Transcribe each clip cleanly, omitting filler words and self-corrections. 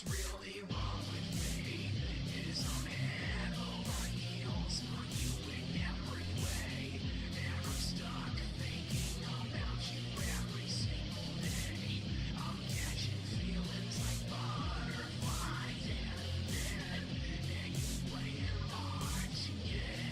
really wrong with me is I'm head over heels for you in every way. And I'm stuck thinking about you every single day. I'm catching feelings like butterflies and then you playing hard to get.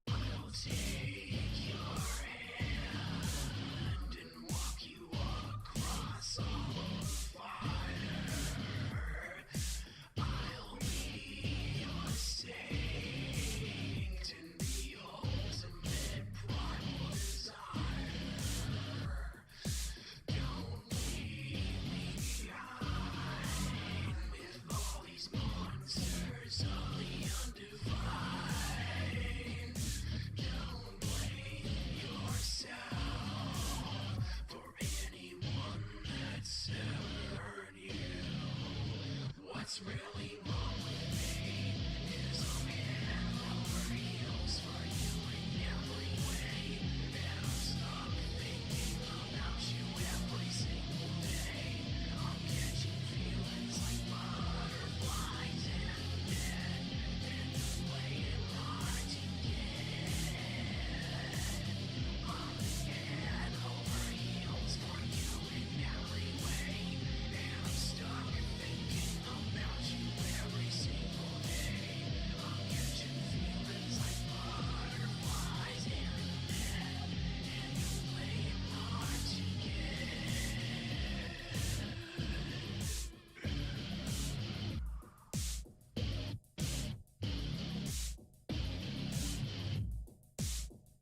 I'll take your hand and walk you across all of fire. I'll be your saint and the ultimate primal desire. Don't leave me behind with all these monsters of the undefined. Don't blame yourself for anyone that's ever hurt you. What's really wrong with me is I'm head over heels for you in every way. And I'm stuck thinking about you every single day. I'm catching feelings like butterflies and then you're playing hard to get. I'm head over heels for you in every way. And I'm stuck thinking about you every single day. I'm catching feelings like butterflies and then you're playing hard to get.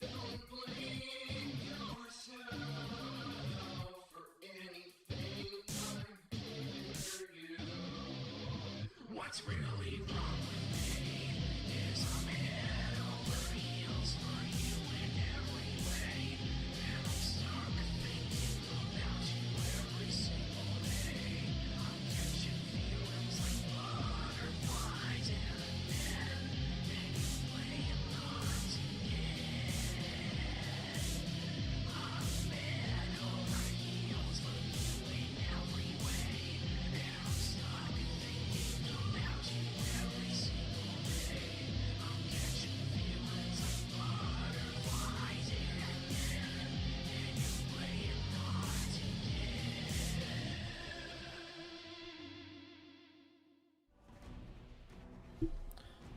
Don't blame yourself for anything I'm doing for you. What's really wrong with me is I'm head over heels for you in every way. And I'm stuck thinking about you every single day. I'm catching feelings like butterflies and then you're playing hard to get. I'm head over heels for you in every way. And I'm stuck thinking about you every single day. I'm catching feelings like butterflies and then you're playing hard to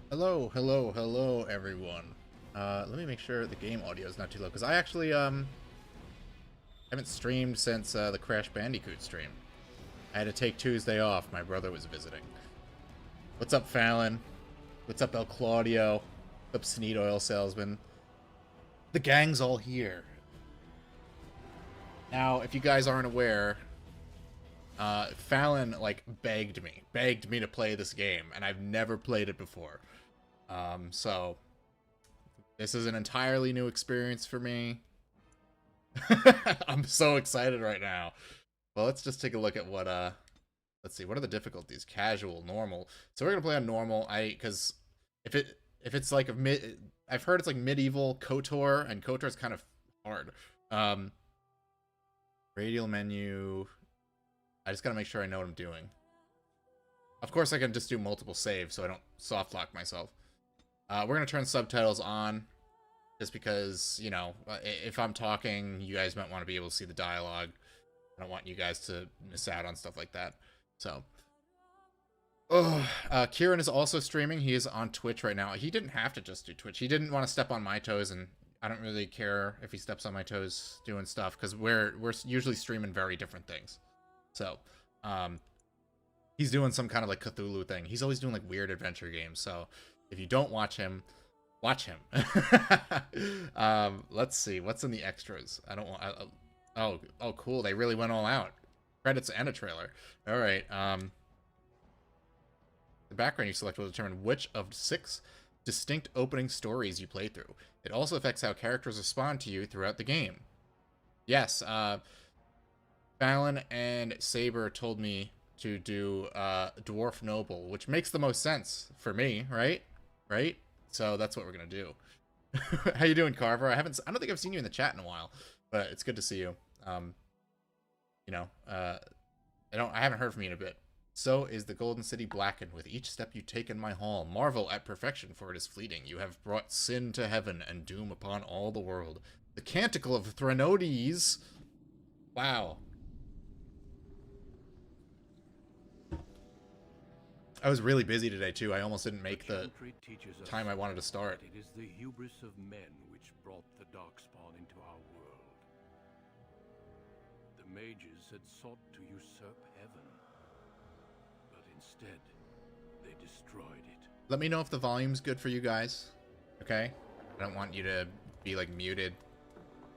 Hello, hello, hello, everyone. Let me make sure the game audio is not too low, because I actually, haven't streamed since, the Crash Bandicoot stream. I had to take Tuesday off. My brother was visiting. What's up, Fallon? What's up, El Claudio? What's up, Sneed Oil Salesman? The gang's all here. Now, if you guys aren't aware, Fallon, like, begged me to play this game, and I've never played it before. So this is an entirely new experience for me. I'm so excited right now. Well, let's just take a look at what, let's see, what are the difficulties? Casual, normal. So we're gonna play on normal. Because if it's like I've heard it's like medieval KOTOR, and KOTOR's kind of hard. Radial menu. I just gotta make sure I know what I'm doing. Of course, I can just do multiple saves so I don't soft lock myself. We're gonna turn subtitles on, just because, you know, if I'm talking, you guys might want to be able to see the dialogue. I don't want you guys to miss out on stuff like that. So, Kieran is also streaming. He is on Twitch right now. He didn't have to just do Twitch. He didn't want to step on my toes, and I don't really care if he steps on my toes doing stuff, because we're usually streaming very different things. So, he's doing some kind of like Cthulhu thing. He's always doing like weird adventure games. So if you don't watch him, watch him. Let's see what's in the extras. I don't want. Oh, cool. They really went all out. Credits and a trailer. All right. The background you select will determine which of 6 distinct opening stories you play through. It also affects how characters respond to you throughout the game. Yes. Fallon and Saber told me to do Dwarf Noble, which makes the most sense for me, right? Right? So that's what we're gonna do. How you doing, Carver? I don't think I've seen you in the chat in a while, but it's good to see you. You know, I haven't heard from you in a bit. So is the Golden City blackened with each step you take in my hall. Marvel at perfection, for it is fleeting. You have brought sin to heaven and doom upon all the world. The Canticle of Threnodies. Wow. I was really busy today, too. I almost didn't make the time I wanted to start. It is the hubris of men which brought the Darkspawn into our world. The mages had sought to usurp heaven, but instead, they destroyed it. Let me know if the volume's good for you guys, okay? I don't want you to be, like, muted.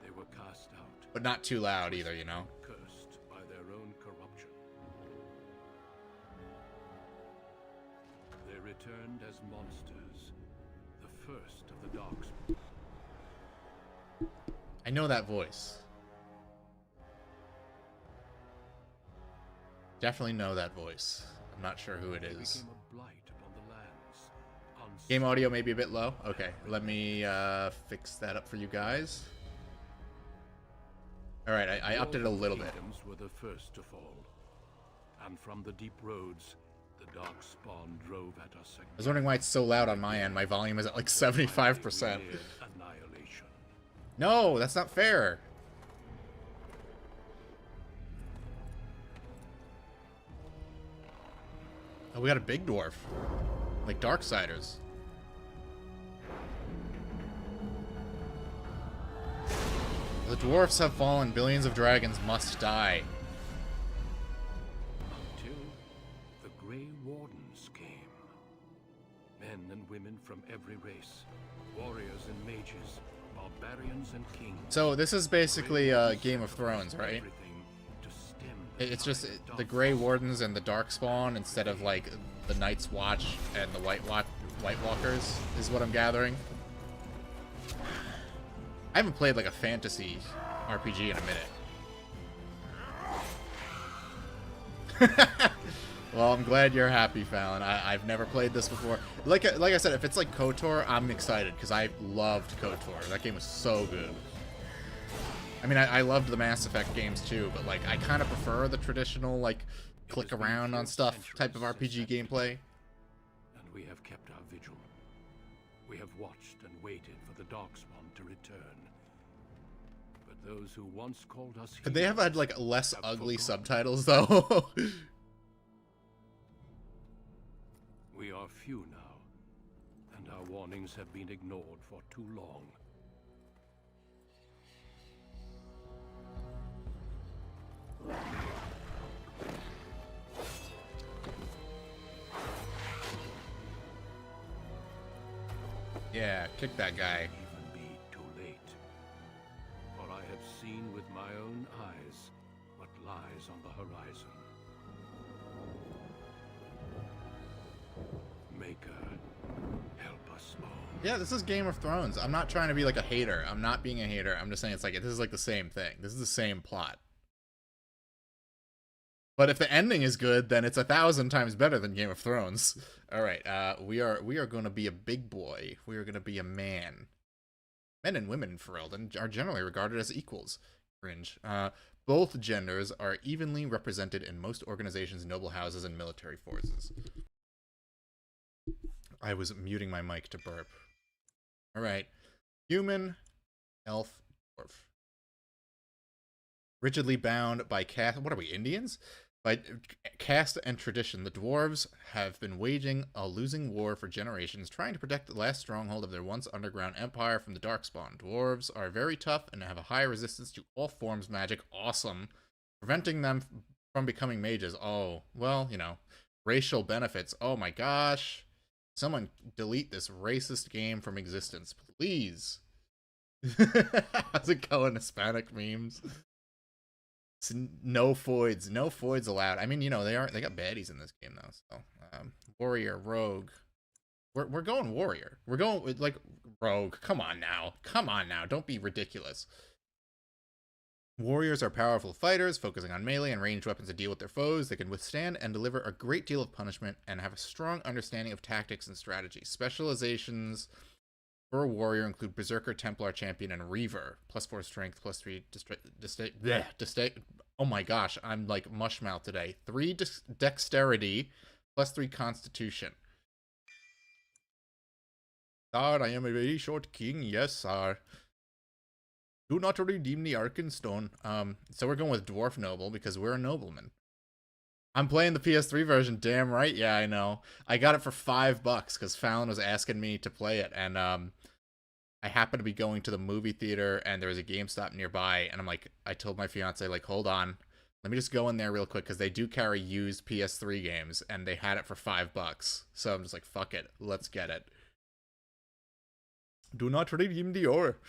They were cast out. But not too loud either, you know? Cursed by their own corruption. They returned as monsters, the first of the Darkspawn. I know that voice. Definitely know that voice. I'm not sure who it is. Game audio may be a bit low. Okay, let me fix that up for you guys. All right, I upped it a little bit. Were the first to fall, and from the deep roads, the Darkspawn drove at us again. I was wondering why it's so loud on my end. My volume is at like 75%. Annihilation. No, that's not fair. Oh, we got a big dwarf. Like Darksiders. The dwarfs have fallen. Billions of dragons must die. Until the Grey Wardens came. Men and women from every race. Warriors and mages. Barbarians and kings. So this is basically Game of Thrones, right? It's just the Grey Wardens and the Darkspawn instead of like the Night's Watch and the White Walkers is what I'm gathering. I haven't played like a fantasy RPG in a minute. Well, I'm glad you're happy, Fallon. I've never played this before. Like I said, if it's like KOTOR, I'm excited because I loved KOTOR. That game was so good. I mean, I loved the Mass Effect games too, but like I kind of prefer the traditional like click around on stuff type of RPG gameplay. And we have kept our vigil. We have watched and waited for the Darkspawn to return. But those who once called us Could they have had like less ugly subtitles though? We are few now, and our warnings have been ignored for too long. Yeah, kick that guy. Even be too late. For I have seen with my own eyes what lies on the horizon. Maker, help us all. Yeah, this is Game of Thrones. I'm not trying to be like a hater. I'm not being a hater. I'm just saying it's like this is like the same thing. This is the same plot. But if the ending is good, then it's 1,000 times better than Game of Thrones. All right, we are going to be a big boy. We are going to be a man. Men and women in Ferelden are generally regarded as equals. Cringe. Both genders are evenly represented in most organizations, noble houses, and military forces. I was muting my mic to burp. All right. Human, elf, dwarf. Rigidly bound by caste. What are we, Indians? By caste and tradition, the dwarves have been waging a losing war for generations, trying to protect the last stronghold of their once underground empire from the Darkspawn. Dwarves are very tough and have a high resistance to all forms of magic. Awesome. Preventing them from becoming mages. Oh, well, you know. Racial benefits. Oh my gosh. Someone delete this racist game from existence, please. How's it going, Hispanic memes? No foids. No foids allowed. I mean, you know, they got baddies in this game though. So, warrior, rogue. We're going warrior. We're going with like rogue. Come on now. Come on now. Don't be ridiculous. Warriors are powerful fighters, focusing on melee and ranged weapons to deal with their foes. They can withstand and deliver a great deal of punishment and have a strong understanding of tactics and strategy. Specializations for a warrior include Berserker, Templar, Champion, and Reaver. +4 strength, +3 oh my gosh, I'm like mushmouth today. 3 dexterity, +3 constitution. Sir, I am a very short king. Yes, sir. Do not redeem the Arkenstone. So we're going with Dwarf Noble because we're a nobleman. I'm playing the PS3 version. Damn right. Yeah, I know. I got it for $5 because Fallon was asking me to play it, and I happened to be going to the movie theater, and there was a GameStop nearby, and I told my fiance, like, hold on, let me just go in there real quick because they do carry used PS3 games, and they had it for $5. So I'm just like, fuck it, let's get it. Do not redeem the ore.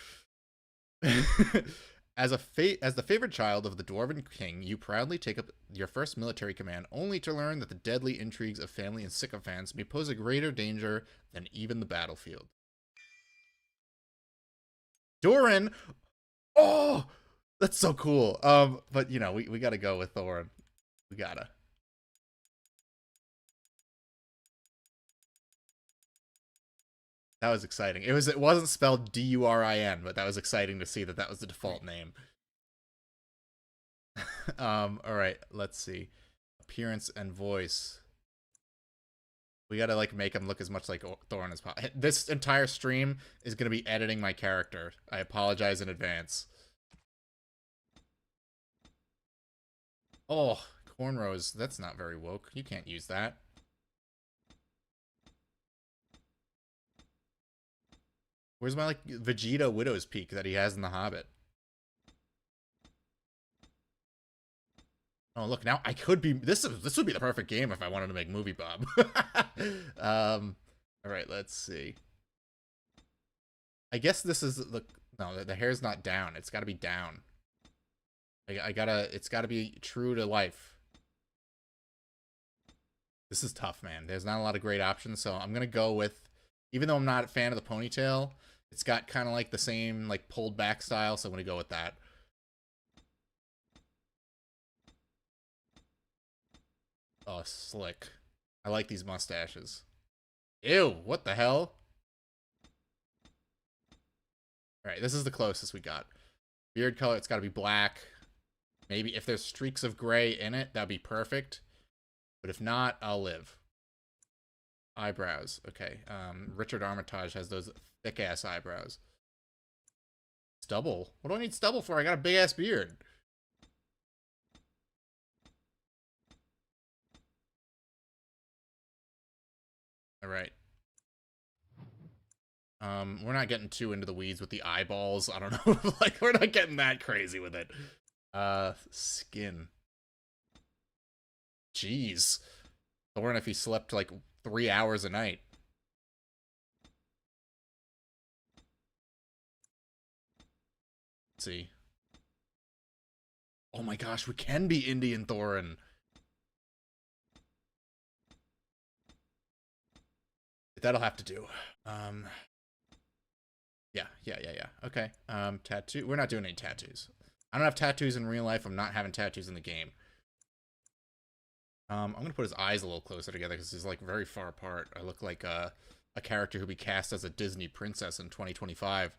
As the favorite child of the Dwarven King, you proudly take up your first military command, only to learn that the deadly intrigues of family and sycophants may pose a greater danger than even the battlefield. Doran! Oh! That's so cool. But, you know, we gotta go with Thorin. We gotta. That was exciting. It wasn't spelled Durin, but that was exciting to see that that was the default name. All right, let's see. Appearance and voice. We gotta like make him look as much like Thorin as possible. This entire stream is gonna be editing my character. I apologize in advance. Oh, cornrows. That's not very woke. You can't use that. Where's my, like, Vegeta Widow's Peak that he has in The Hobbit? Oh, look, now I could be... This would be the perfect game if I wanted to make Movie Bob. Alright, let's see. I guess this is... No, the hair's not down. It's gotta be down. It's gotta be true to life. This is tough, man. There's not a lot of great options, so I'm gonna go with... Even though I'm not a fan of the ponytail, it's got kind of like the same like pulled back style, so I'm gonna go with that. Oh, slick. I like these mustaches. Ew, what the hell? Alright, this is the closest we got. Beard color, it's gotta be black. Maybe if there's streaks of gray in it, that'd be perfect. But if not, I'll live. Eyebrows. Okay. Richard Armitage has those thick-ass eyebrows. Stubble? What do I need stubble for? I got a big-ass beard. Alright. We're not getting too into the weeds with the eyeballs. I don't know. Like, we're not getting that crazy with it. Skin. Jeez. I wonder if he slept, like, 3 hours a night. Let's see. Oh my gosh, we can be Indian Thorin. That'll have to do. Yeah. Okay. Tattoo. We're not doing any tattoos. I don't have tattoos in real life. I'm not having tattoos in the game. I'm gonna put his eyes a little closer together because he's like very far apart. I look like a character who'd be cast as a Disney princess in 2025.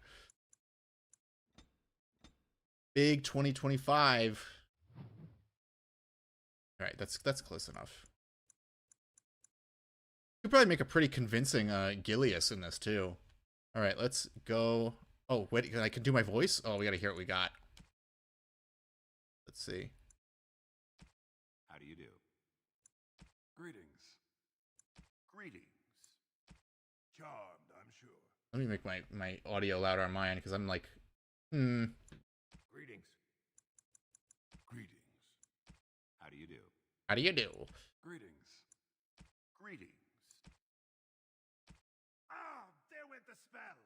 Big 2025. All right, that's close enough. Could probably make a pretty convincing Gilius in this too. All right, let's go. Oh wait, I can do my voice. Oh, we gotta hear what we got. Let's see. How do you do? Greetings. Greetings. Charmed, I'm sure. Let me make my audio louder on my end because I'm like, Greetings. Greetings. How do you do? How do you do? Greetings. Greetings. Ah, there went the spell.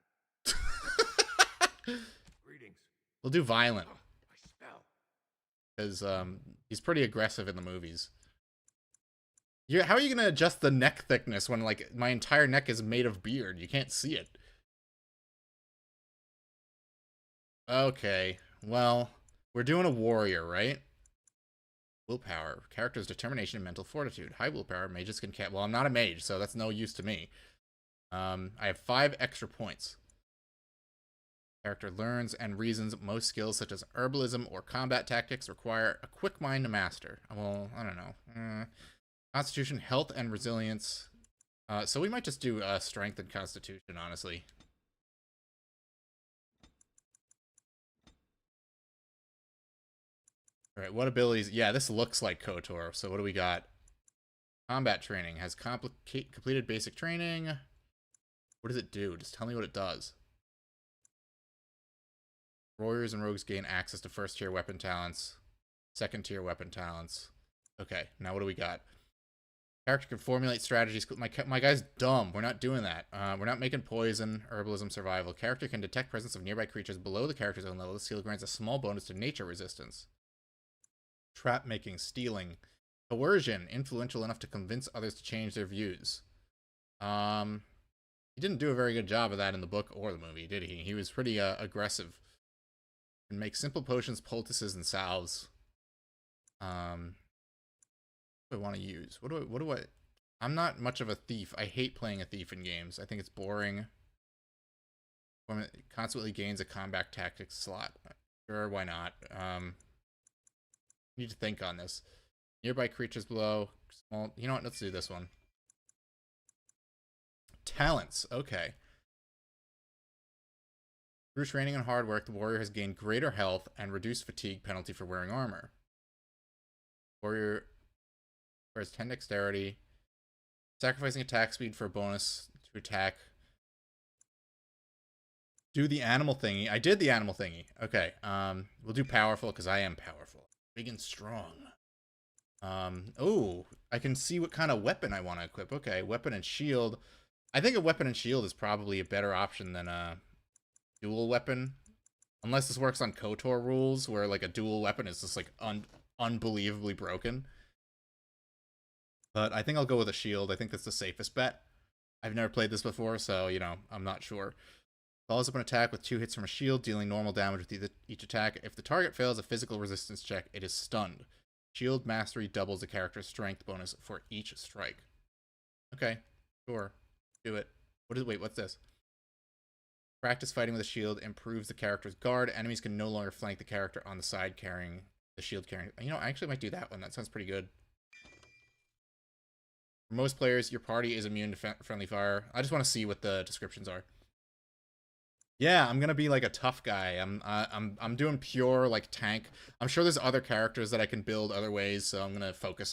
Greetings. We'll do violent. Oh, my spell. Because he's pretty aggressive in the movies. How are you gonna adjust the neck thickness when like my entire neck is made of beard? You can't see it. Okay, well, We're doing a warrior, right? Willpower. Character's determination and mental fortitude. High willpower. Mages can well, I'm not a mage, so that's no use to me. I have 5 extra points. Character learns and reasons most skills such as herbalism or combat tactics require a quick mind to master. Well, I don't know. Constitution, health, and resilience. So we might just do strength and constitution, honestly. Alright, what abilities? Yeah, this looks like KOTOR. So what do we got? Combat training. Has completed basic training. What does it do? Just tell me what it does. Warriors and rogues gain access to first-tier weapon talents. Second-tier weapon talents. Okay, now what do we got? Character can formulate strategies. My guy's dumb. We're not doing that. We're not making poison, herbalism, survival. Character can detect presence of nearby creatures below the character's own level. This skill grants a small bonus to nature resistance. Trap making, stealing. Coercion, influential enough to convince others to change their views. He didn't do a very good job of that in the book or the movie, did he? He was pretty aggressive. Can make simple potions, poultices, and salves. What do I want to use? What do I... I'm not much of a thief. I hate playing a thief in games. I think it's boring. Constantly gains a combat tactics slot. Sure, why not? Need to think on this. Nearby creatures below. Small. You know what? Let's do this one. Talents. Okay. Through training and hard work, the warrior has gained greater health and reduced fatigue penalty for wearing armor. Warrior has 10 dexterity. Sacrificing attack speed for a bonus to attack. Do the animal thingy. I did the animal thingy. Okay. We'll do powerful because I am powerful. Big and strong. Oh, I can see what kind of weapon I want to equip. Okay, weapon and shield. I think a weapon and shield is probably a better option than a dual weapon. Unless this works on KOTOR rules, where like a dual weapon is just like unbelievably broken. But I think I'll go with a shield. I think that's the safest bet. I've never played this before, so, you know, I'm not sure. Follows up an attack with 2 hits from a shield, dealing normal damage with each attack. If the target fails a physical resistance check, it is stunned. Shield mastery doubles the character's strength bonus for each strike. Okay, sure. Do it. Wait, what's this? Practice fighting with a shield improves the character's guard. Enemies can no longer flank the character on the side carrying the shield carrying. You know, I actually might do that one. That sounds pretty good. For most players, your party is immune to friendly fire. I just want to see what the descriptions are. Yeah, I'm gonna be like a tough guy. I'm doing pure like tank. I'm sure there's other characters that I can build other ways, so I'm gonna focus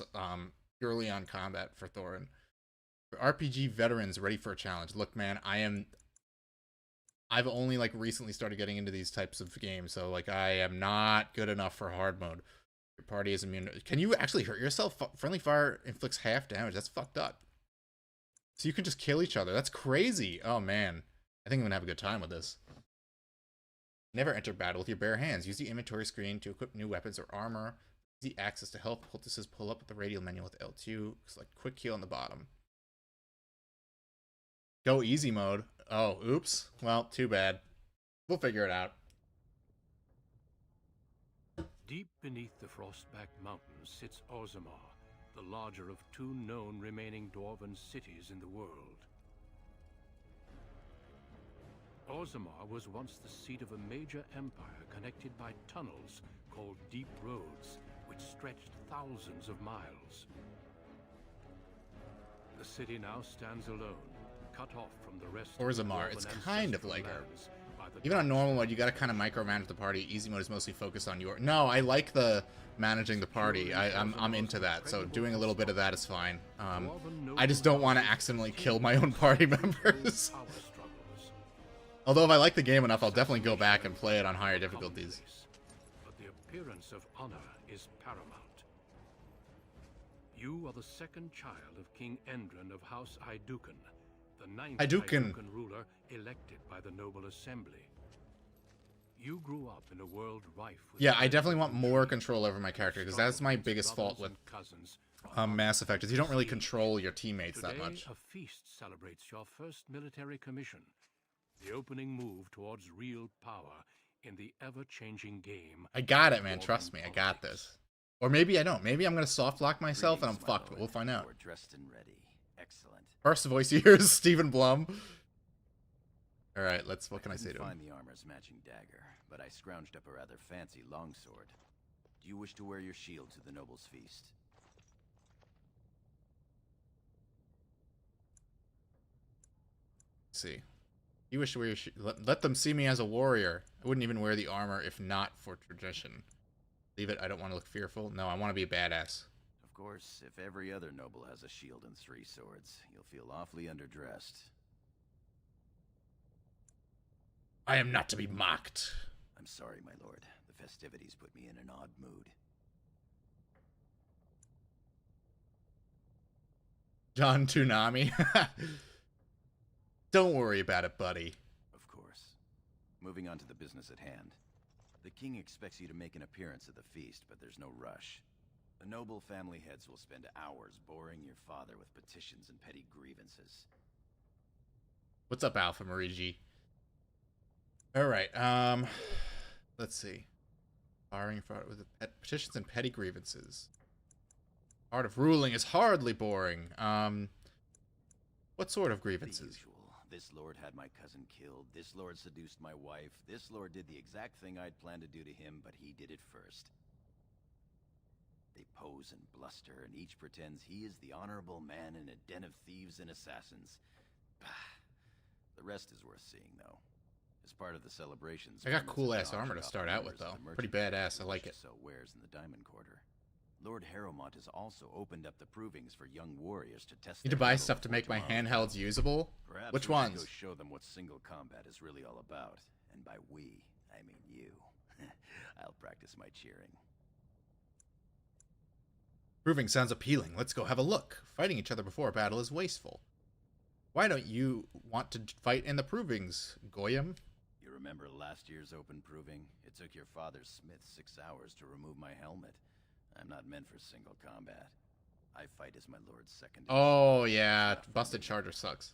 purely on combat for Thorin. For RPG veterans ready for a challenge. Look, man, I've only like recently started getting into these types of games, so like I am not good enough for hard mode. Your party is immune. Can you actually hurt yourself? Friendly fire inflicts half damage. That's fucked up. So you can just kill each other. That's crazy. Oh man. I think I'm gonna have a good time with this. Never enter battle with your bare hands. Use the inventory screen to equip new weapons or armor. Easy access to health poultices. Pull up the radial menu with L2. Select quick heal on the bottom. Go easy mode. Oh, oops. Well, too bad. We'll figure it out. Deep beneath the Frostback Mountains sits Orzammar, the larger of 2 known remaining dwarven cities in the world. Orzammar was once the seat of a major empire connected by tunnels called Deep Roads, which stretched thousands of miles. The city now stands alone, cut off from the rest of the Orzammar, it's dwarven kind of ancestral like lands by the even on dark normal mode, you gotta kind of micromanage the party. Easy mode is mostly focused on your... No, I like the managing the party. I'm into that, so doing a little bit of that is fine. I just don't want to accidentally kill my own party members. power struggles. Although if I like the game enough, I'll definitely go back and play it on higher difficulties. But the appearance of honor is paramount. You are the second child of King Endrin of House Hydukin, the 9th Hydukin ruler elected by the noble assembly. You grew up in a world rife with... Yeah, I definitely want more control over my character, because that's my biggest fault with Mass Effect, is you don't really control your teammates that much. A feast celebrates your first military commission, the opening move towards real power In the ever-changing game, I got it, man. Trust me, I got this. Or maybe I don't. Maybe I'm gonna soft lock myself and I'm fucked, but we'll find out. You're dressed and ready. Excellent. First voice you hear is Stephen Blum. All right, what can I say to him? Find the armor's matching dagger, but I scrounged up a rather fancy longsword. Do you wish to wear your shield to the noble's feast? Let's see. You wish to wear your let them see me as a warrior. I wouldn't even wear the armor if not for tradition. Leave it. I don't want to look fearful. No, I want to be a badass. Of course, if every other noble has a shield and 3 swords, you'll feel awfully underdressed. I am not to be mocked. I'm sorry, my lord. The festivities put me in an odd mood. John Toonami. Don't worry about it, buddy. Of course. Moving on to the business at hand. The king expects you to make an appearance at the feast, but there's no rush. The noble family heads will spend hours boring your father with petitions and petty grievances. What's up, Alpha Marigi? All right. Let's see. Barring for with petitions and petty grievances. Art of ruling is hardly boring. What sort of grievances? The usual. This lord had my cousin killed. This lord seduced my wife. This lord did the exact thing I'd planned to do to him, but he did it first. They pose and bluster, and each pretends he is the honorable man in a den of thieves and assassins. Bah. The rest is worth seeing, though. As part of the celebrations, I got cool-ass armor to start out with, though. Pretty badass. I like it. So wares in the Diamond Quarter. Lord Harrowmont has also opened up the provings for young warriors to test. Need to buy stuff to make my handhelds usable. Perhaps Which we should ones? go show them what single combat is really all about. And by we, I mean you. I'll practice my cheering. Proving sounds appealing. Let's go have a look. Fighting each other before a battle is wasteful. Why don't you want to fight in the provings, Goyim? You remember last year's open proving? It took your father's smith 6 hours to remove my helmet. I'm not meant for single combat. I fight as my lord's second. Oh, yeah. Busted Charger sucks.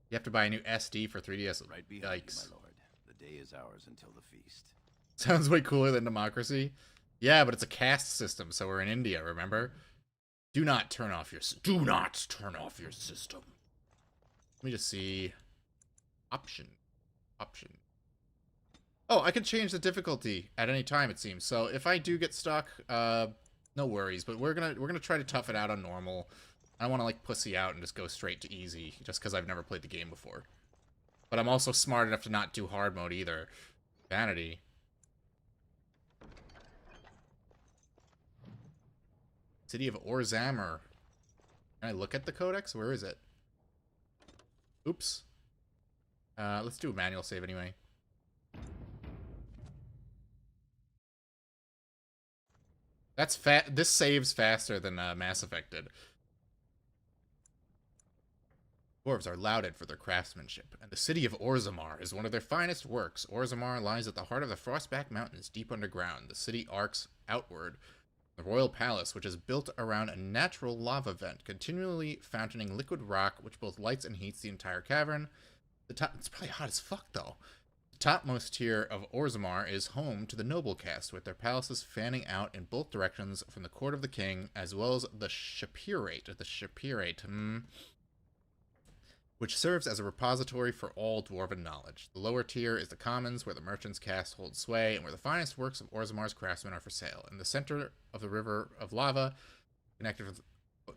You have to buy a new SD for 3DS. Right behind Yikes. you, my lord. The day is ours until the feast. Sounds way cooler than democracy. Yeah, but it's a caste system, so we're in India, remember? Do not turn off your system. Let me just see. Option. Oh, I can change the difficulty at any time, it seems. So if I do get stuck, no worries. But we're gonna try to tough it out on normal. I don't want to like pussy out and just go straight to easy, just because I've never played the game before. But I'm also smart enough to not do hard mode either. Vanity. City of Orzammer. Can I look at the codex? Where is it? Oops. Let's do a manual save anyway. That's this saves faster than Mass Effect did. Dwarves are lauded for their craftsmanship, and the city of Orzammar is one of their finest works. Orzammar lies at the heart of the Frostback Mountains, deep underground. The city arcs outward. The royal palace, which is built around a natural lava vent, continually fountaining liquid rock, which both lights and heats the entire cavern. It's probably hot as fuck, though. The topmost tier of Orzammar is home to the noble caste, with their palaces fanning out in both directions from the court of the king, as well as the Shapirate, which serves as a repository for all dwarven knowledge. The lower tier is the commons, where the merchants' caste holds sway, and where the finest works of Orzammar's craftsmen are for sale. In the center of the river of lava, connected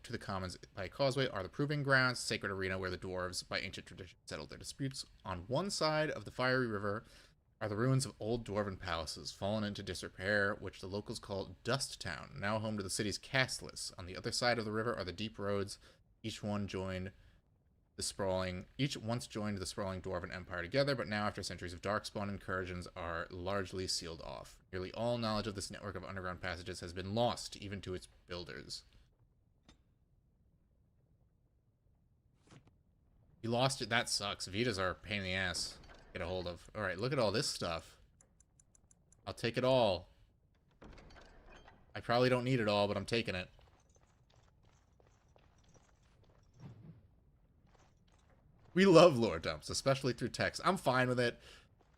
to the commons by a causeway, are the proving grounds, sacred arena where the dwarves, by ancient tradition, settled their disputes. On one side of the fiery river are the ruins of old dwarven palaces, fallen into disrepair, which the locals call Dust Town, now home to the city's casteless. On the other side of the river are the deep roads, each once joined the sprawling dwarven empire together, but now after centuries of darkspawn incursions are largely sealed off. Nearly all knowledge of this network of underground passages has been lost, even to its builders. You lost it? That sucks. Vitas are a pain in the ass to get a hold of. Alright, look at all this stuff. I'll take it all. I probably don't need it all, but I'm taking it. We love lore dumps, especially through text. I'm fine with it.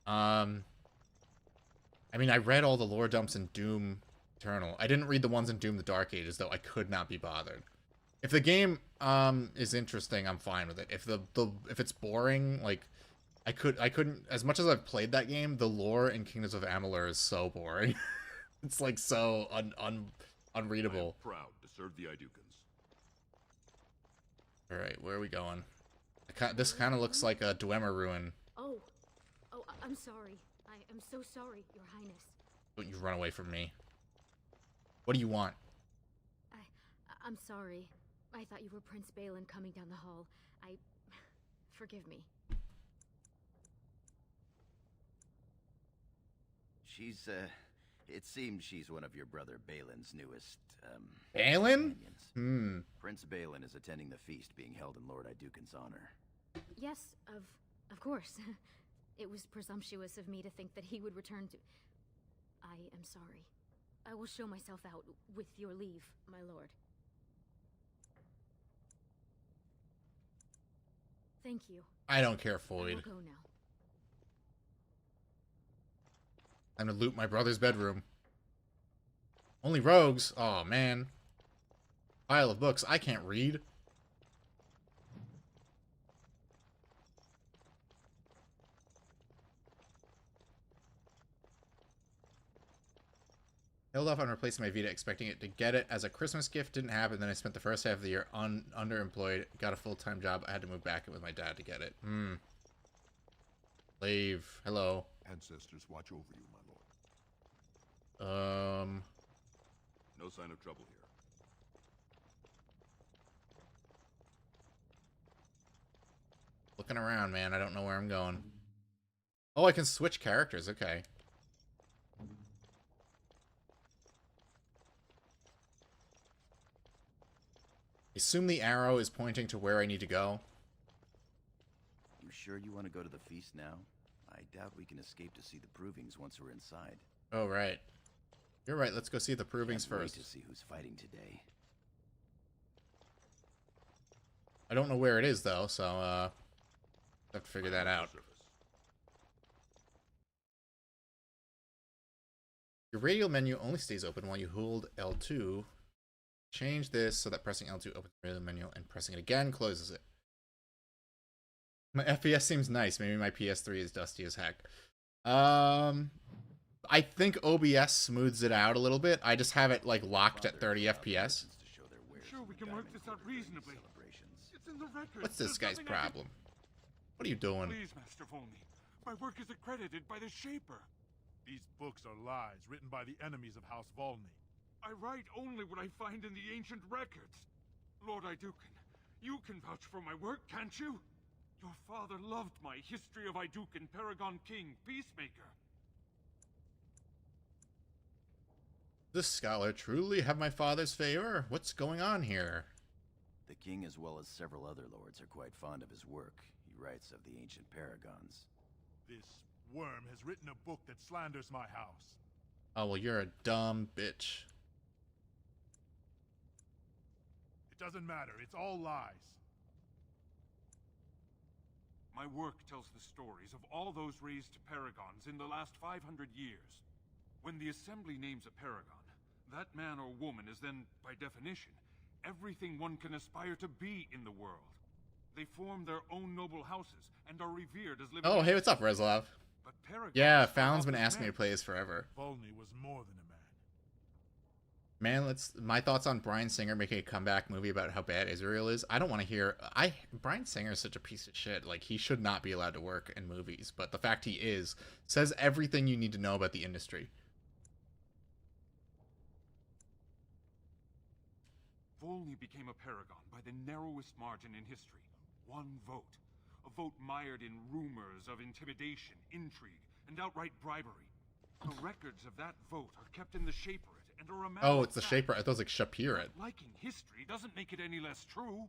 I mean, I read all the lore dumps in Doom Eternal. I didn't read the ones in Doom the Dark Ages, though. I could not be bothered. If the game is interesting, I'm fine with it. If it's boring, like I couldn't, as much as I've played that game, the lore in Kingdoms of Amalur is so boring. It's like so unreadable. I am proud to serve the Idukans. All right, where are we going? This kind of looks like a Dwemer ruin. Oh, I'm sorry. I am so sorry, Your Highness. Don't you run away from me. What do you want? I'm sorry. I thought you were Prince Balin coming down the hall. Forgive me. She's, it seems she's one of your brother Balin's newest, Balin? companions. Prince Balin is attending the feast being held in Lord Idukan's honor. Yes, of course. It was presumptuous of me to think that he would return to... I am sorry. I will show myself out, with your leave, my lord. Thank you. I don't care, I will Floyd. go now. I'm gonna loot my brother's bedroom. Only rogues? Oh, man. Pile of books. I can't read. Held off on replacing my Vita, expecting it to get it as a Christmas gift. Didn't happen. Then I spent the first half of the year underemployed. Got a full-time job. I had to move back with my dad to get it. Slave. Hello. Ancestors watch over you, my lord. No sign of trouble here. Looking around, man. I don't know where I'm going. Oh, I can switch characters. Okay. Assume the arrow is pointing to where I need to go. You sure you want to go to the feast now? I doubt we can escape to see the provings once we're inside. Oh, right. You're right. Let's go see the provings Can't wait first. to see who's fighting today. I don't know where it is, though, so, have to figure that out. Your radial menu only stays open while you hold L2. Change this so that pressing L2 opens the radial menu and pressing it again closes it. My FPS seems nice. Maybe my PS3 is dusty as heck. I think OBS smooths it out a little bit. I just have it, like, locked at 30 FPS. Sure, we can work this out reasonably. It's in the records. What's this guy's problem? What are you doing? Please, Master Volney. My work is accredited by the Shaper. These books are lies written by the enemies of House Volney. I write only what I find in the ancient records. Lord Idukan, you can vouch for my work, can't you? Your father loved my History of Idukan, Paragon King, Peacemaker. This scholar truly have my father's favor? What's going on here? The king, as well as several other lords, are quite fond of his work. He writes of the ancient paragons. This worm has written a book that slanders my house. Oh, well, you're a dumb bitch. It doesn't matter. It's all lies. My work tells the stories of all those raised to paragons in the last 500 years. When the Assembly names a paragon, that man or woman is then, by definition, everything one can aspire to be in the world. They form their own noble houses and are revered as living... Oh, hey, what's up, Reslov? But paragons Yeah, start Fallon's off been as asking me men. to play this forever. Volney was more than a man. Man, my thoughts on Bryan Singer making a comeback movie about how bad Israel is. I don't want to hear... Bryan Singer is such a piece of shit. Like, he should not be allowed to work in movies, but the fact he is says everything you need to know about the industry. Volney became a paragon by the narrowest margin in history. One vote. A vote mired in rumors of intimidation, intrigue, and outright bribery. The records of that vote are kept in the Shaperate and are a matter Oh, of it's the fact. Shaper. I thought it was like Shapirat. Liking history doesn't make it any less true.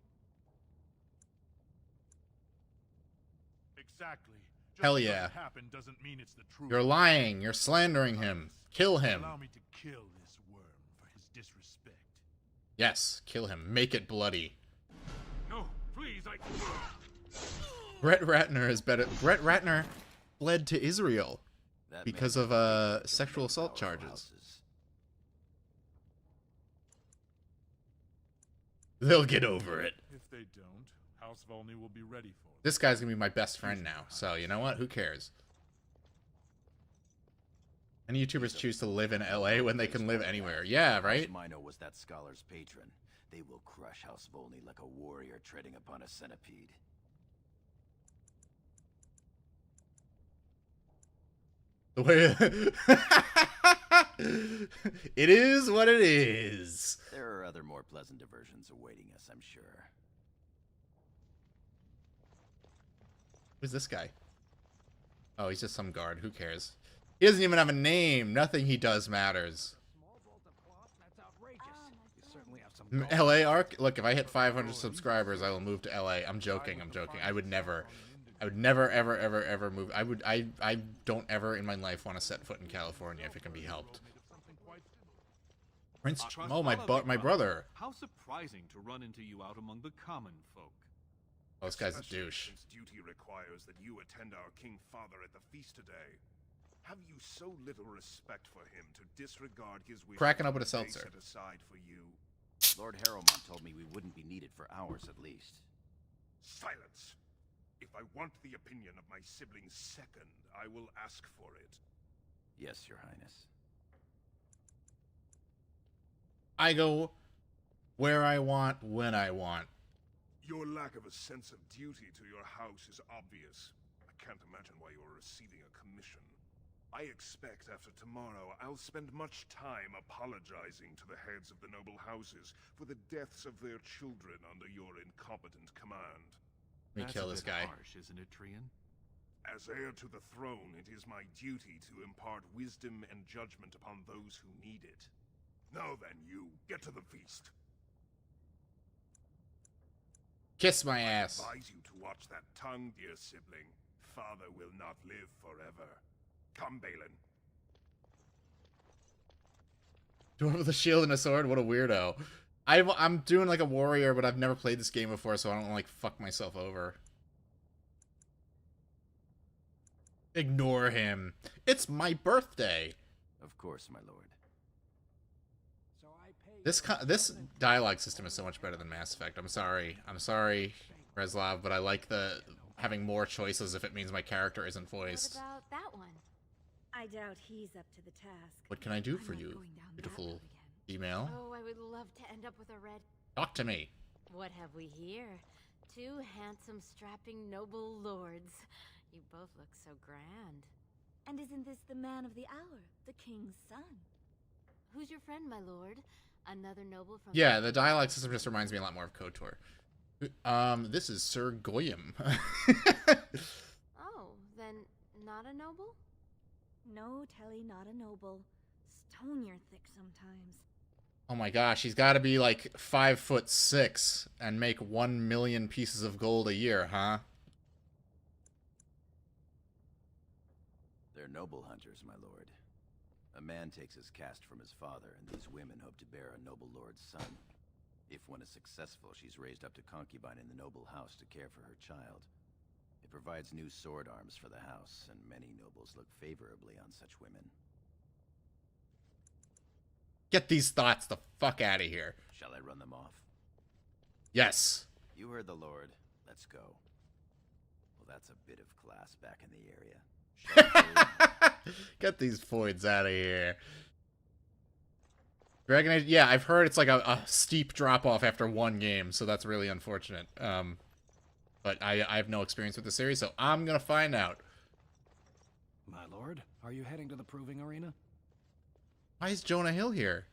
Exactly. Just Hell because yeah. it happened doesn't mean it's the truth. You're lying. You're slandering him. Kill him. Allow me to kill this worm for his disrespect. Yes, kill him. Make it bloody. No, please, Brett Ratner is better. Brett Ratner fled to Israel That because makes of them sexual more assault powerful charges. houses. They'll get over it. If they don't, House Volney will be ready for them. This guy's gonna be my best friend now, so you know what? Who cares? Many YouTubers choose to live in LA when they can live anywhere. Yeah, right? House Mino was that scholar's patron. They will crush House Volney like a warrior treading upon a centipede. The way it is what it is. There are other more pleasant diversions awaiting us, I'm sure. Who's this guy? Oh, he's just some guard. Who cares? He doesn't even have a name. Nothing he does matters. LA Arc? Look, if I hit 500 subscribers, I will move to LA. I'm joking. I'm joking. I would never, ever, ever, ever move. I don't ever in my life want to set foot in California if it can be helped. Prince, oh, my brother. How surprising to run into you out among the common folk. Oh, this guy's a Especially douche. since duty requires that you attend our King Father at the feast today. Have you so little respect for him to disregard his wishes? Cracking up with a they seltzer. set aside for you? Lord Harrowmont told me we wouldn't be needed for hours at least. Silence! If I want the opinion of my sibling's second, I will ask for it. Yes, Your Highness. I go where I want, when I want. Your lack of a sense of duty to your house is obvious. I can't imagine why you are receiving a commission. I expect after tomorrow I'll spend much time apologizing to the heads of the noble houses for the deaths of their children under your incompetent command. Let me kill this guy. Harsh, isn't it, Trian? As heir to the throne, it is my duty to impart wisdom and judgment upon those who need it. Now then, you, get to the feast. Kiss my ass. I advise you to watch that tongue, dear sibling. Father will not live forever. Come, Balin. Dwarf with a shield and a sword? What a weirdo. I'm doing like a warrior, but I've never played this game before, so I don't like fuck myself over. Ignore him. It's my birthday. Of course, my lord. This dialogue system is so much better than Mass Effect. I'm sorry, Reslav, but I like the having more choices if it means my character isn't voiced. What about that one? I doubt he's up to the task. What can I do for I'm not you, going down that beautiful road again. female? Oh, I would love to end up with a red. Talk to me. What have we here? Two handsome, strapping, noble lords. You both look so grand. And isn't this the man of the hour, the king's son? Who's your friend, my lord? Another noble from... Yeah, the dialogue system just reminds me a lot more of KOTOR. This is Sir Goyim. Oh, then not a noble? No, Telly, not a noble. Stone you're thick sometimes. Oh my gosh, he's got to be like 5'6" and make 1 million pieces of gold a year, huh? They're noble hunters, my lord. A man takes his caste from his father, and these women hope to bear a noble lord's son. If one is successful, she's raised up to concubine in the noble house to care for her child. It provides new sword arms for the house, and many nobles look favorably on such women. Get these thoughts the fuck out of here. Shall I run them off? Yes. You heard the lord. Let's go. Well, that's a bit of class back in the area. Shall we go? Get these foids out of here. Dragon Age, yeah, I've heard it's like a steep drop-off after one game, so that's really unfortunate. But I have no experience with the series, so I'm gonna find out. My lord, are you heading to the proving arena? Why is Jonah Hill here?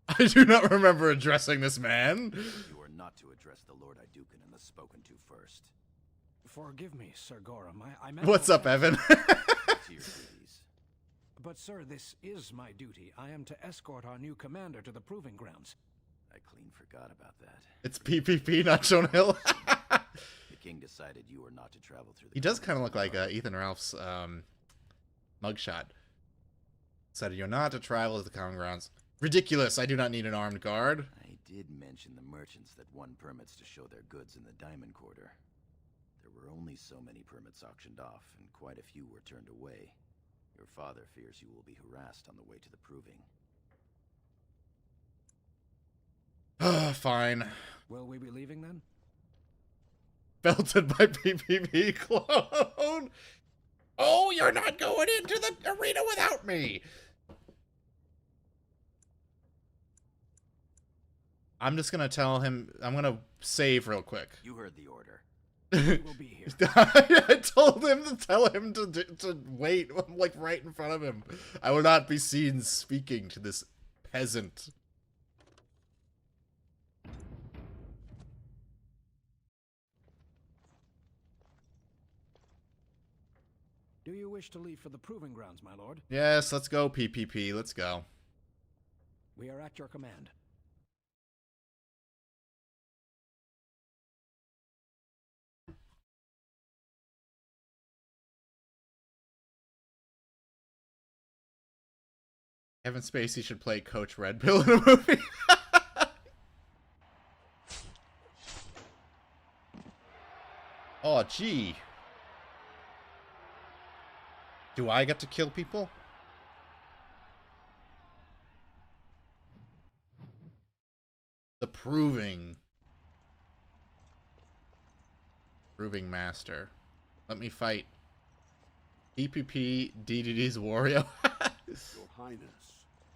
I do not remember addressing this man. You are not to address the Lord Idukan unless spoken to first. Forgive me, Sir Gorham. I meant... What's up, Evan? To your duties. But, sir, this is my duty. I am to escort our new commander to the proving grounds. I clean forgot about that. It's PPP, not Jonah Hill. The king decided you were not to travel through the... He does kind of look like Ethan Ralph's mugshot. Said you're not to travel to the common grounds. Ridiculous, I do not need an armed guard. I did mention the merchants that won permits to show their goods in the Diamond Quarter. There were only so many permits auctioned off, and quite a few were turned away. Your father fears you will be harassed on the way to the proving. Fine. Will we be leaving then? Belted by PPP clone. Oh, you're not going into the arena without me. I'm just gonna tell him. I'm gonna save real quick. You heard the order. We will be here. I told him to tell him to wait. I'm like right in front of him. I will not be seen speaking to this peasant. Do you wish to leave for the proving grounds, my lord? Yes, let's go, PPP. Let's go. We are at your command. Kevin Spacey should play Coach Red Pill in a movie. Oh, gee. Do I get to kill people? The Proving Master. Let me fight. EPP DDD's Wario. Your Highness,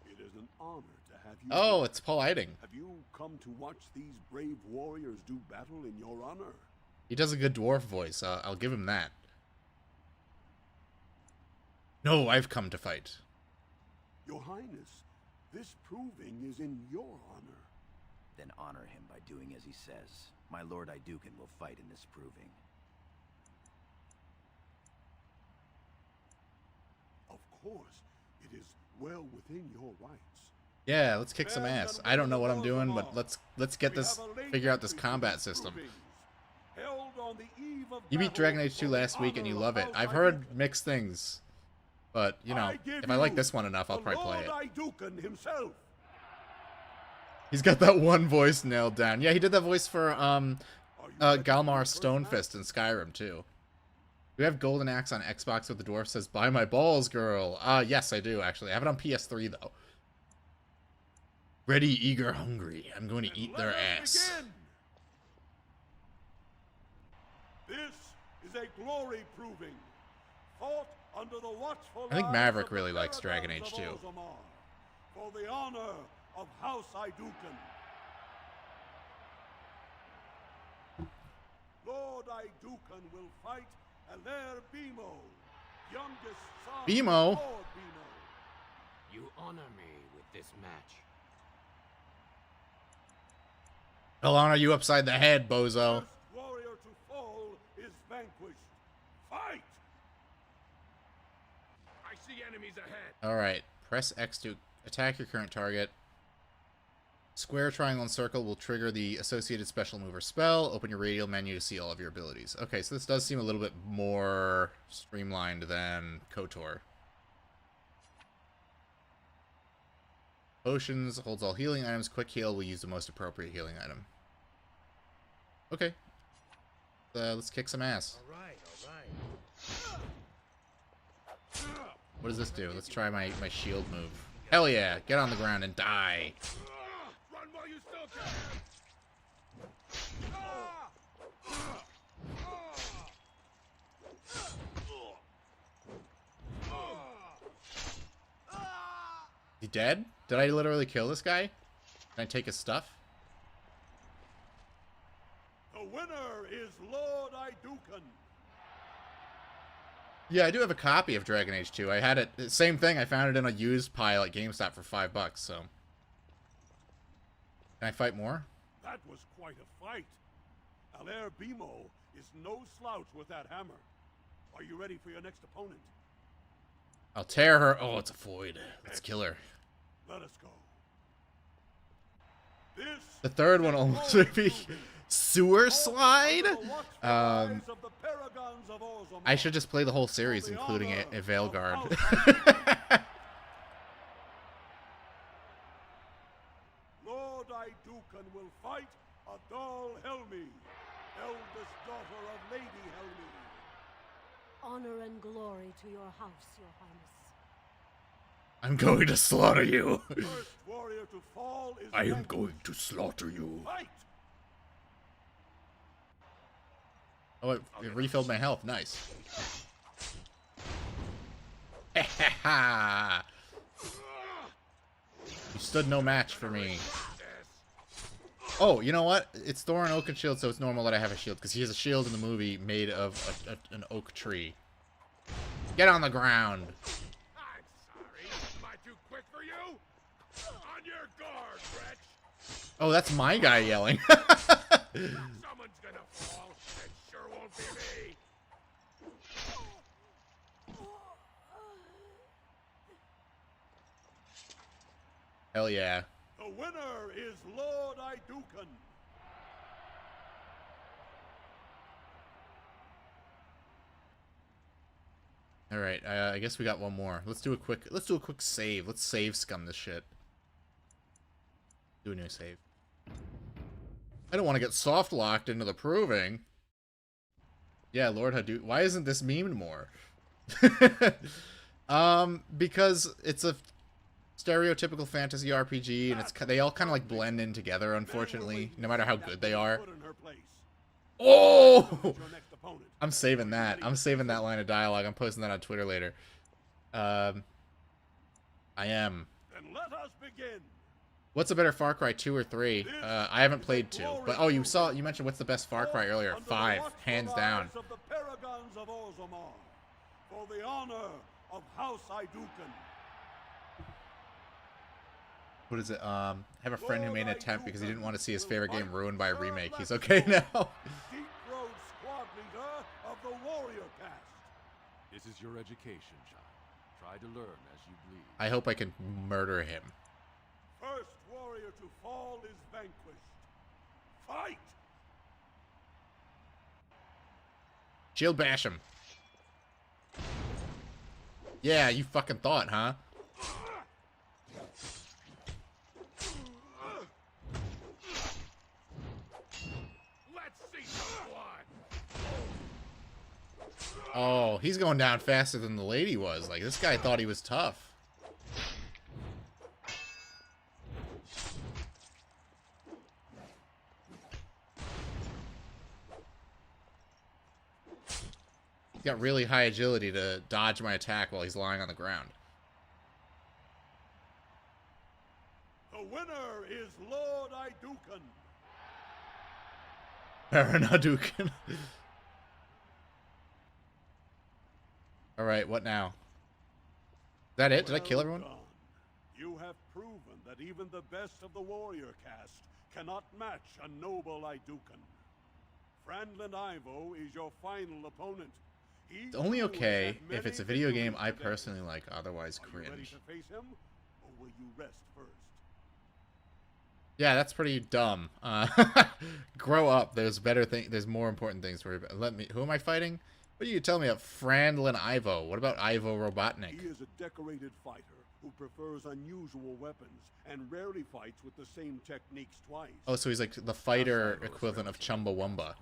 it is an honor to have you. Oh, here. it's Paul Eiding. Have you come to watch these brave warriors do battle in your honor? He does a good dwarf voice. I'll give him that. No, I've come to fight. Your Highness, this proving is in your honor. Then honor him by doing as he says. My Lord Idukan will fight in this proving. Of course, it is well within your rights. Yeah, let's kick some ass. I don't know what I'm doing, but let's get this, figure out this combat system. You beat Dragon Age 2 last week and you love it. I've heard mixed things. But, you know, if I like this one enough, I'll probably play it. He's got that one voice nailed down. Yeah, he did that voice for Galmar Stonefist in Skyrim, too. Do you have Golden Axe on Xbox with the dwarf says, "Buy my balls, girl"? Yes, I do, actually. I have it on PS3, though. Ready, eager, hungry. I'm going to eat their ass. This is a glory proving. Fought under the watchful I think eyes Maverick of the really likes Dragon Paragons Age 2. of Orzammar, for the honor of House Idukan. Lord Idukan will fight Aler Bimo, youngest son Bimo? of Lord Bimo. You honor me with this match. I'll honor you upside the head, bozo. First warrior to fall is vanquished. Fight! I see enemies ahead. Alright, press X to attack your current target. Square, triangle, and circle will trigger the associated special move or spell. Open your radial menu to see all of your abilities. Okay, so this does seem a little bit more streamlined than KOTOR. Potions holds all healing items. Quick heal will use the most appropriate healing item. Okay. Let's kick some ass. Alright. What does this do? Let's try my shield move. Hell yeah! Get on the ground and die. Run while you still can. He dead? Did I literally kill this guy? Can I take his stuff? The winner is Lord Idukan. Yeah, I do have a copy of Dragon Age 2. I had it, same thing, I found it in a used pile at GameStop for $5, so. Can I fight more? That was quite a fight. Aler Bimo is no slouch with that hammer. Are you ready for your next opponent? I'll tear her. Oh, it's a void. Let's kill her. Let us go. This The third one almost would be Sewer Slide. I should just play the whole series, including a Veilguard. Lord Idukan will fight Adal Helmi, eldest daughter of Lady honor and glory to your house, your highness. I'm going to slaughter you. First warrior to fall is I am vanquished. going to slaughter you. Fight! Oh, it refilled my health. Nice. You stood no match for me. Oh, you know what? It's Thor and Oak Shield, so it's normal that I have a shield, because he has a shield in the movie made of an oak tree. Get on the ground. I'm sorry. Am I too quick for you? On your guard, wretch. Oh, that's my guy yelling. Someone's gonna fall. It sure won't be me. Hell yeah. The winner is Lord Idukan. All right, I guess we got one more. Let's do a quick save. Let's save scum this shit. Do a new save. I don't want to get soft locked into the proving. Yeah, Lord Hadouken. Why isn't this memed more? Because it's a stereotypical fantasy RPG, and they all kind of like blend in together, unfortunately, no matter how good they are. Oh! I'm saving that. I'm saving that line of dialogue. I'm posting that on Twitter later. I am. Then let us begin. What's a better Far Cry, 2 or 3? I haven't played 2. But oh, you mentioned what's the best Far Cry earlier. 5, hands down. Of the Paragons of Orzammar, for the honor of House Idukan. What is it? I have a friend who made an attempt because he didn't want to see his favorite game ruined by a remake. He's okay now. Deep Road squad leader of the Warrior Cast. This is your education, child. Try to learn as you bleed. I hope I can murder him. First warrior to fall is vanquished. Fight! Shield bash him. Yeah, you fucking thought, huh? Oh, he's going down faster than the lady was. Like, this guy thought he was tough. He's got really high agility to dodge my attack while he's lying on the ground. The winner is Lord Idukan. Baron Hadouken. Alright, what now? Is that it? Did I kill everyone? Well done. You have proven that even the best of the warrior caste cannot match a noble Idukan. Franlin Ivo is your final opponent. It's only okay if it's a video game I personally like, otherwise cringe. Are you ready to face him, or will you rest first? Yeah, that's pretty dumb. Grow up. There's better thing. There's more important things to worry about. Who am I fighting? What are you telling me about Franlin Ivo? What about Ivo Robotnik? He is a decorated fighter who prefers unusual weapons and rarely fights with the same techniques twice. Oh, so he's like the fighter equivalent of Chumbawamba.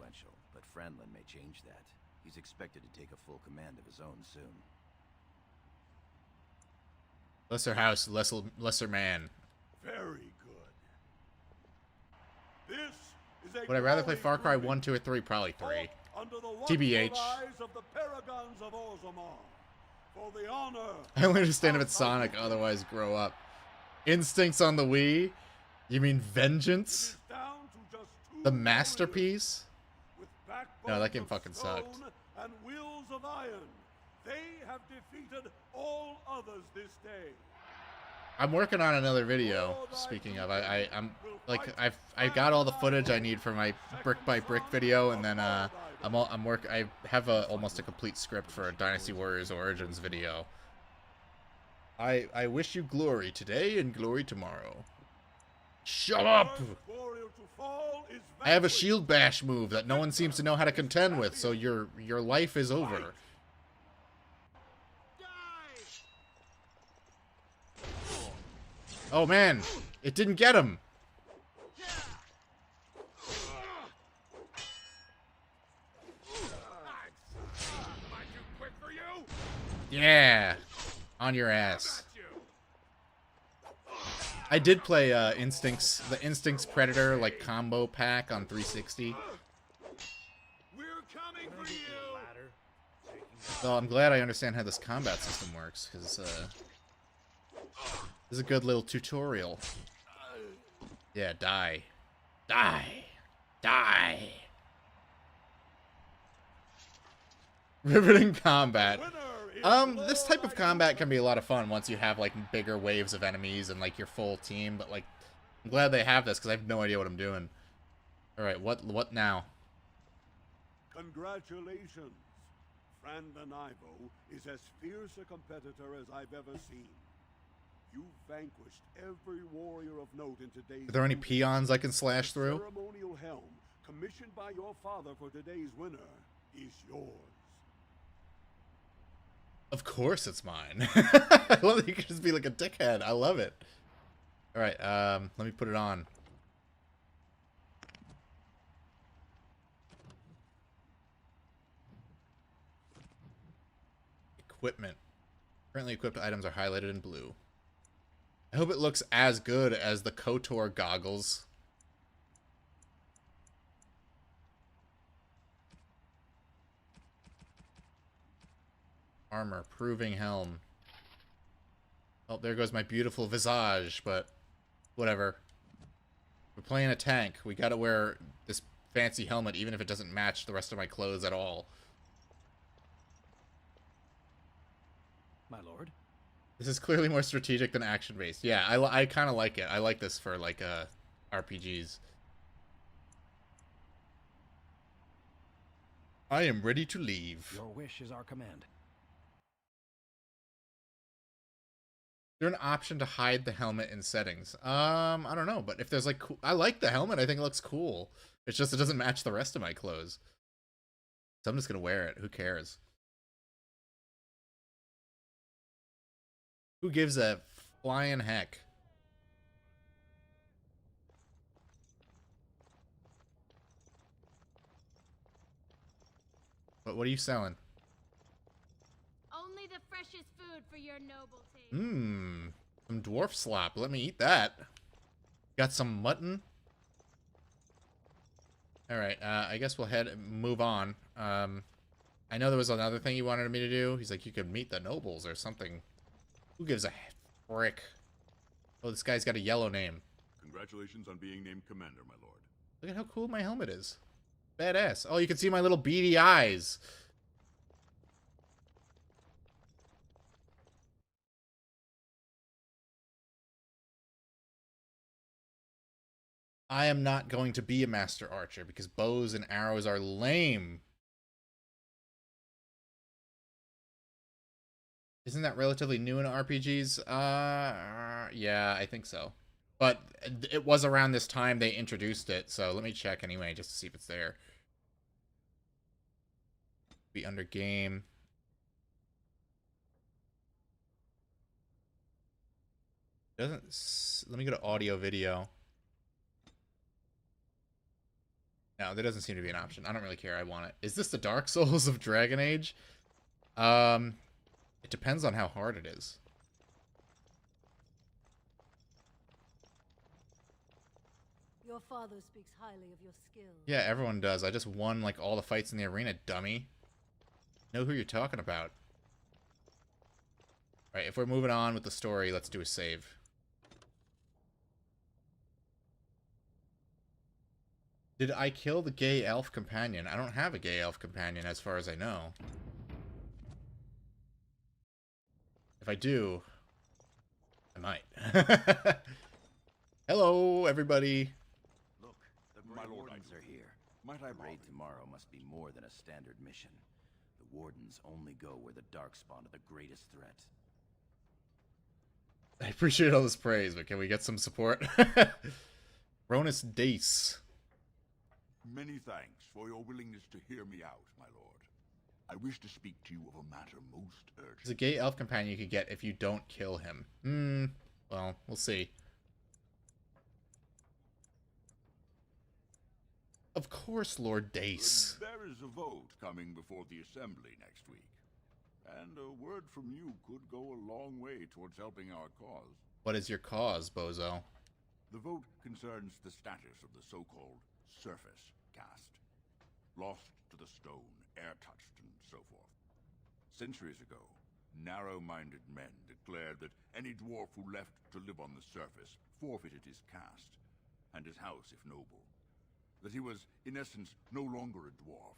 But Franlin may change that. He's expected to take a full command of his own soon. Lesser house, lesser man. Very good. This is a Would I rather play Far Cry 1, 2, or 3? Probably 3. TBH. Of the Paragons of Orzammar, for the honor. I only understand if it's Sonic, otherwise grow up. Instincts on the Wii? You mean Vengeance? The masterpiece? No, that game fucking sucked. And wheels of iron. They have defeated all others this day. I'm working on another video. Speaking of, I'm like I got all the footage I need for my brick by brick video, and then I have almost a complete script for a Dynasty Warriors Origins video. I wish you glory today and glory tomorrow. Shut up! I have a shield bash move that no one seems to know how to contend with, so your life is over. Oh man, it didn't get him. Yeah. On your ass. I did play the Instincts Predator like combo pack on 360. We're coming for you! So I'm glad I understand how this combat system works, because this is a good little tutorial. Yeah, die. Die. Die. Riveting combat. This type of combat can be a lot of fun once you have like bigger waves of enemies and like your full team, but like I'm glad they have this because I have no idea what I'm doing. Alright, what now? Congratulations. Brandon Ivo is as fierce a competitor as I've ever seen. You've vanquished every warrior of note in today's... Are there any peons I can slash through? The ceremonial helm, commissioned by your father for today's winner, is yours. Of course it's mine. I love that you can just be like a dickhead. I love it. Alright, let me put it on. Equipment. Currently equipped items are highlighted in blue. I hope it looks as good as the KOTOR goggles. Armor, proving helm. Oh, there goes my beautiful visage, but whatever. We're playing a tank. We gotta wear this fancy helmet even if it doesn't match the rest of my clothes at all. My lord? This is clearly more strategic than action-based. Yeah, I kind of like it. I like this for, like, RPGs. I am ready to leave. Your wish is our command. Is there an option to hide the helmet in settings? I don't know, but if there's, like, I like the helmet. I think it looks cool. It's just it doesn't match the rest of my clothes. So I'm just gonna wear it. Who cares? Who gives a flying heck? But what are you selling? Only the freshest food for your noble taste. Some dwarf slop. Let me eat that. Got some mutton. Alright, I guess we'll move on. I know there was another thing he wanted me to do. He's like, you could meet the nobles or something. Who gives a frick? Oh, this guy's got a yellow name. Congratulations on being named commander, my lord. Look at how cool my helmet is. Badass. Oh, you can see my little beady eyes. I am not going to be a master archer because bows and arrows are lame. Isn't that relatively new in RPGs? Yeah, I think so. But it was around this time they introduced it, so let me check anyway, just to see if it's there. Be under game. Let me go to audio video. No, there doesn't seem to be an option. I don't really care. I want it. Is this the Dark Souls of Dragon Age? It depends on how hard it is. Your father speaks highly of your skill. Yeah, everyone does. I just won, like, all the fights in the arena, dummy. Know who you're talking about. Alright, if we're moving on with the story, let's do a save. Did I kill the gay elf companion? I don't have a gay elf companion, as far as I know. If I do, I might. Hello, everybody. Look, the My lord, wardens are here. Might I The bother raid you? tomorrow must be more than a standard mission. The wardens only go where the darkspawn are the greatest threat. I appreciate all this praise, but can we get some support? Ronus Dace. Many thanks for your willingness to hear me out, my lord. I wish to speak to you of a matter most urgent. There's a gay elf companion you could get if you don't kill him. Well, we'll see. Of course, Lord Dace. There is a vote coming before the assembly next week. and a word from you could go a long way towards helping our cause. What is your cause, bozo? The vote concerns the status of the so-called surface caste. Lost to the stone, air-touched, and so forth. Centuries ago, narrow-minded men declared that any dwarf who left to live on the surface forfeited his caste, and his house if noble. That he was, in essence, no longer a dwarf.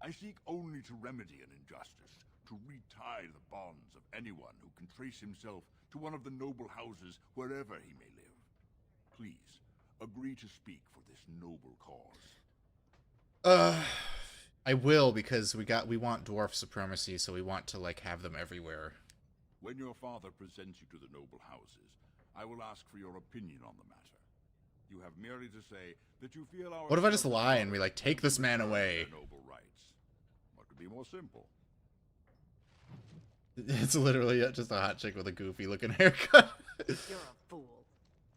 I seek only to remedy an injustice, to retie the bonds of anyone who can trace himself to one of the noble houses wherever he may live. Please, agree to speak for this noble cause. I will, because we want dwarf supremacy, so we want to, like, have them everywhere. When your father presents you to the noble houses, I will ask for your opinion on the matter. You have merely to say that you feel our... What if I just lie and we, like, take this man away? Noble rights. What could be more simple? It's literally just a hot chick with a goofy-looking haircut. You're a fool.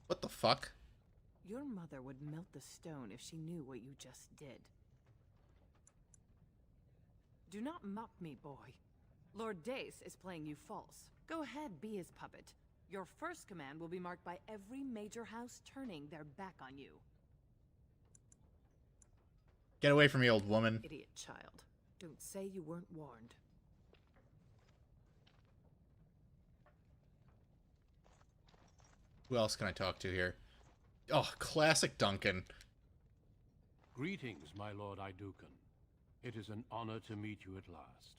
What the fuck? Your mother would melt the stone if she knew what you just did. Do not mock me, boy. Lord Dace is playing you false. Go ahead, be his puppet. Your first command will be marked by every major house turning their back on you. Get away from me, old woman. Idiot child. Don't say you weren't warned. Who else can I talk to here? Oh, classic Duncan. Greetings, my lord Idukan. It is an honor to meet you at last.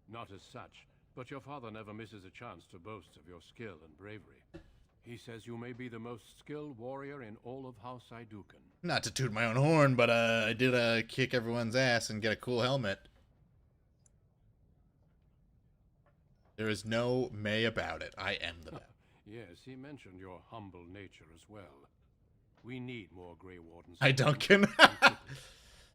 Not as such, but your father never misses a chance to boast of your skill and bravery. He says you may be the most skilled warrior in all of House Idukan. Not to toot my own horn, but I did kick everyone's ass and get a cool helmet. There is no May about it. I am the best. Yes, he mentioned your humble nature as well. We need more Grey Wardens. Hi, Duncan.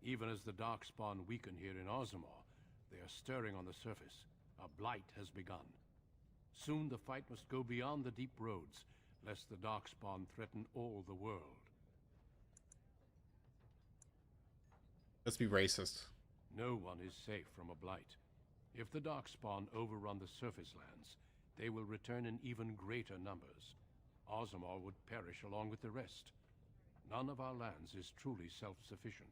Even as the Darkspawn weaken here in Ozamar, they are stirring on the surface. A blight has begun. Soon the fight must go beyond the deep roads, lest the Darkspawn threaten all the world. Let's be racist. No one is safe from a blight. If the Darkspawn overrun the surface lands, they will return in even greater numbers. Ozamar would perish along with the rest. None of our lands is truly self-sufficient.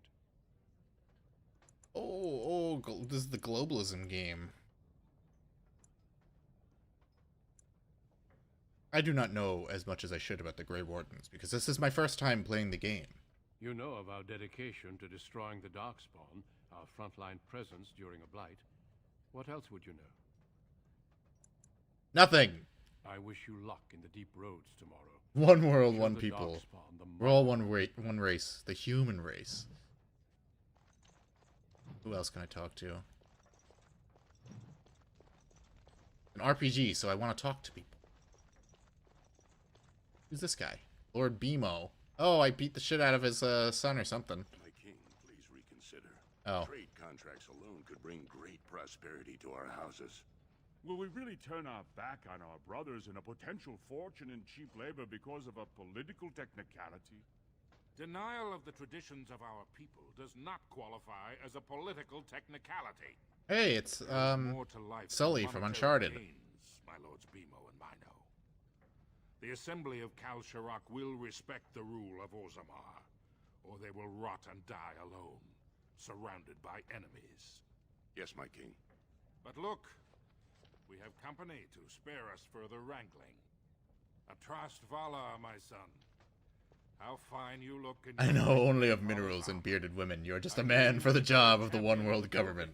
This is the globalism game. I do not know as much as I should about the Grey Wardens, because this is my first time playing the game. You know of our dedication to destroying the Darkspawn, our frontline presence during a blight. What else would you know? Nothing! I wish you luck in the deep roads tomorrow. One world, one people. We're all one race. The human race. Who else can I talk to? An RPG, so I want to talk to people. Who's this guy? Lord Bimo. Oh, I beat the shit out of his son or something. My king, please reconsider. Oh. Trade contracts alone could bring great prosperity to our houses. Will we really turn our back on our brothers and a potential fortune in cheap labor because of a political technicality? Denial of the traditions of our people does not qualify as a political technicality. Hey, it's, Sully from Uncharted. Gains, my lords Bimo and Mino. The Assembly of Kal Sharok will respect the rule of Ozamar, or they will rot and die alone, surrounded by enemies. Yes, my king. But look, we have company to spare us further wrangling. Atrast Vala, my son. How fine you look in I know only of minerals and bearded women. You're just a man for the job of the one world government.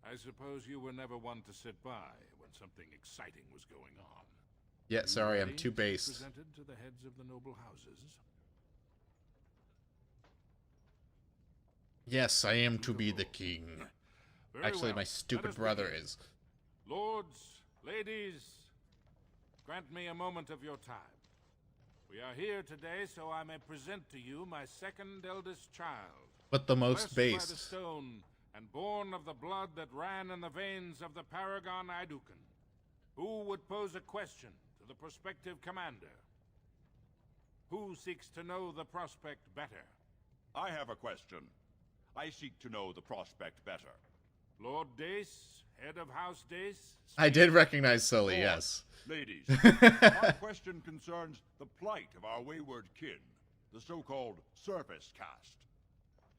I suppose you were never one to sit by when something exciting was going on. Yeah, sorry, I'm too based. Presented to the heads of the noble houses. Yes, I am to be the king. Very Actually, well. my stupid brother is. Lords, ladies, grant me a moment of your time. We are here today so I may present to you my second eldest child. But the most blessed by the based. stone and born of the blood that ran in the veins of the paragon Idukan. Who would pose a question to the prospective commander? Who seeks to know the prospect better? I have a question. I seek to know the prospect better. Lord Dace, head of House Dace? I did recognize Sully, Lord, yes. Ladies, my question concerns the plight of our wayward kin, the so-called surface caste.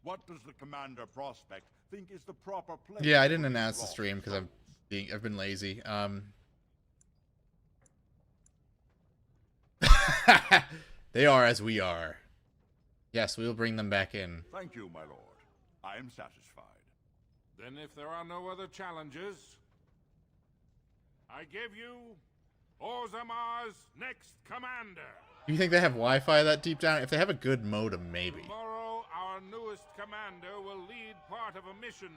What does the Commander Prospect think is the proper place? Yeah, I didn't for these announce the lost stream because souls? I've been lazy. They are as we are. Yes, we will bring them back in. Thank you, my lord. I am satisfied. Then if there are no other challenges, I give you Orzamar's next commander. Do you think they have Wi-Fi that deep down? If they have a good modem, maybe. Tomorrow, our newest commander will lead part of a mission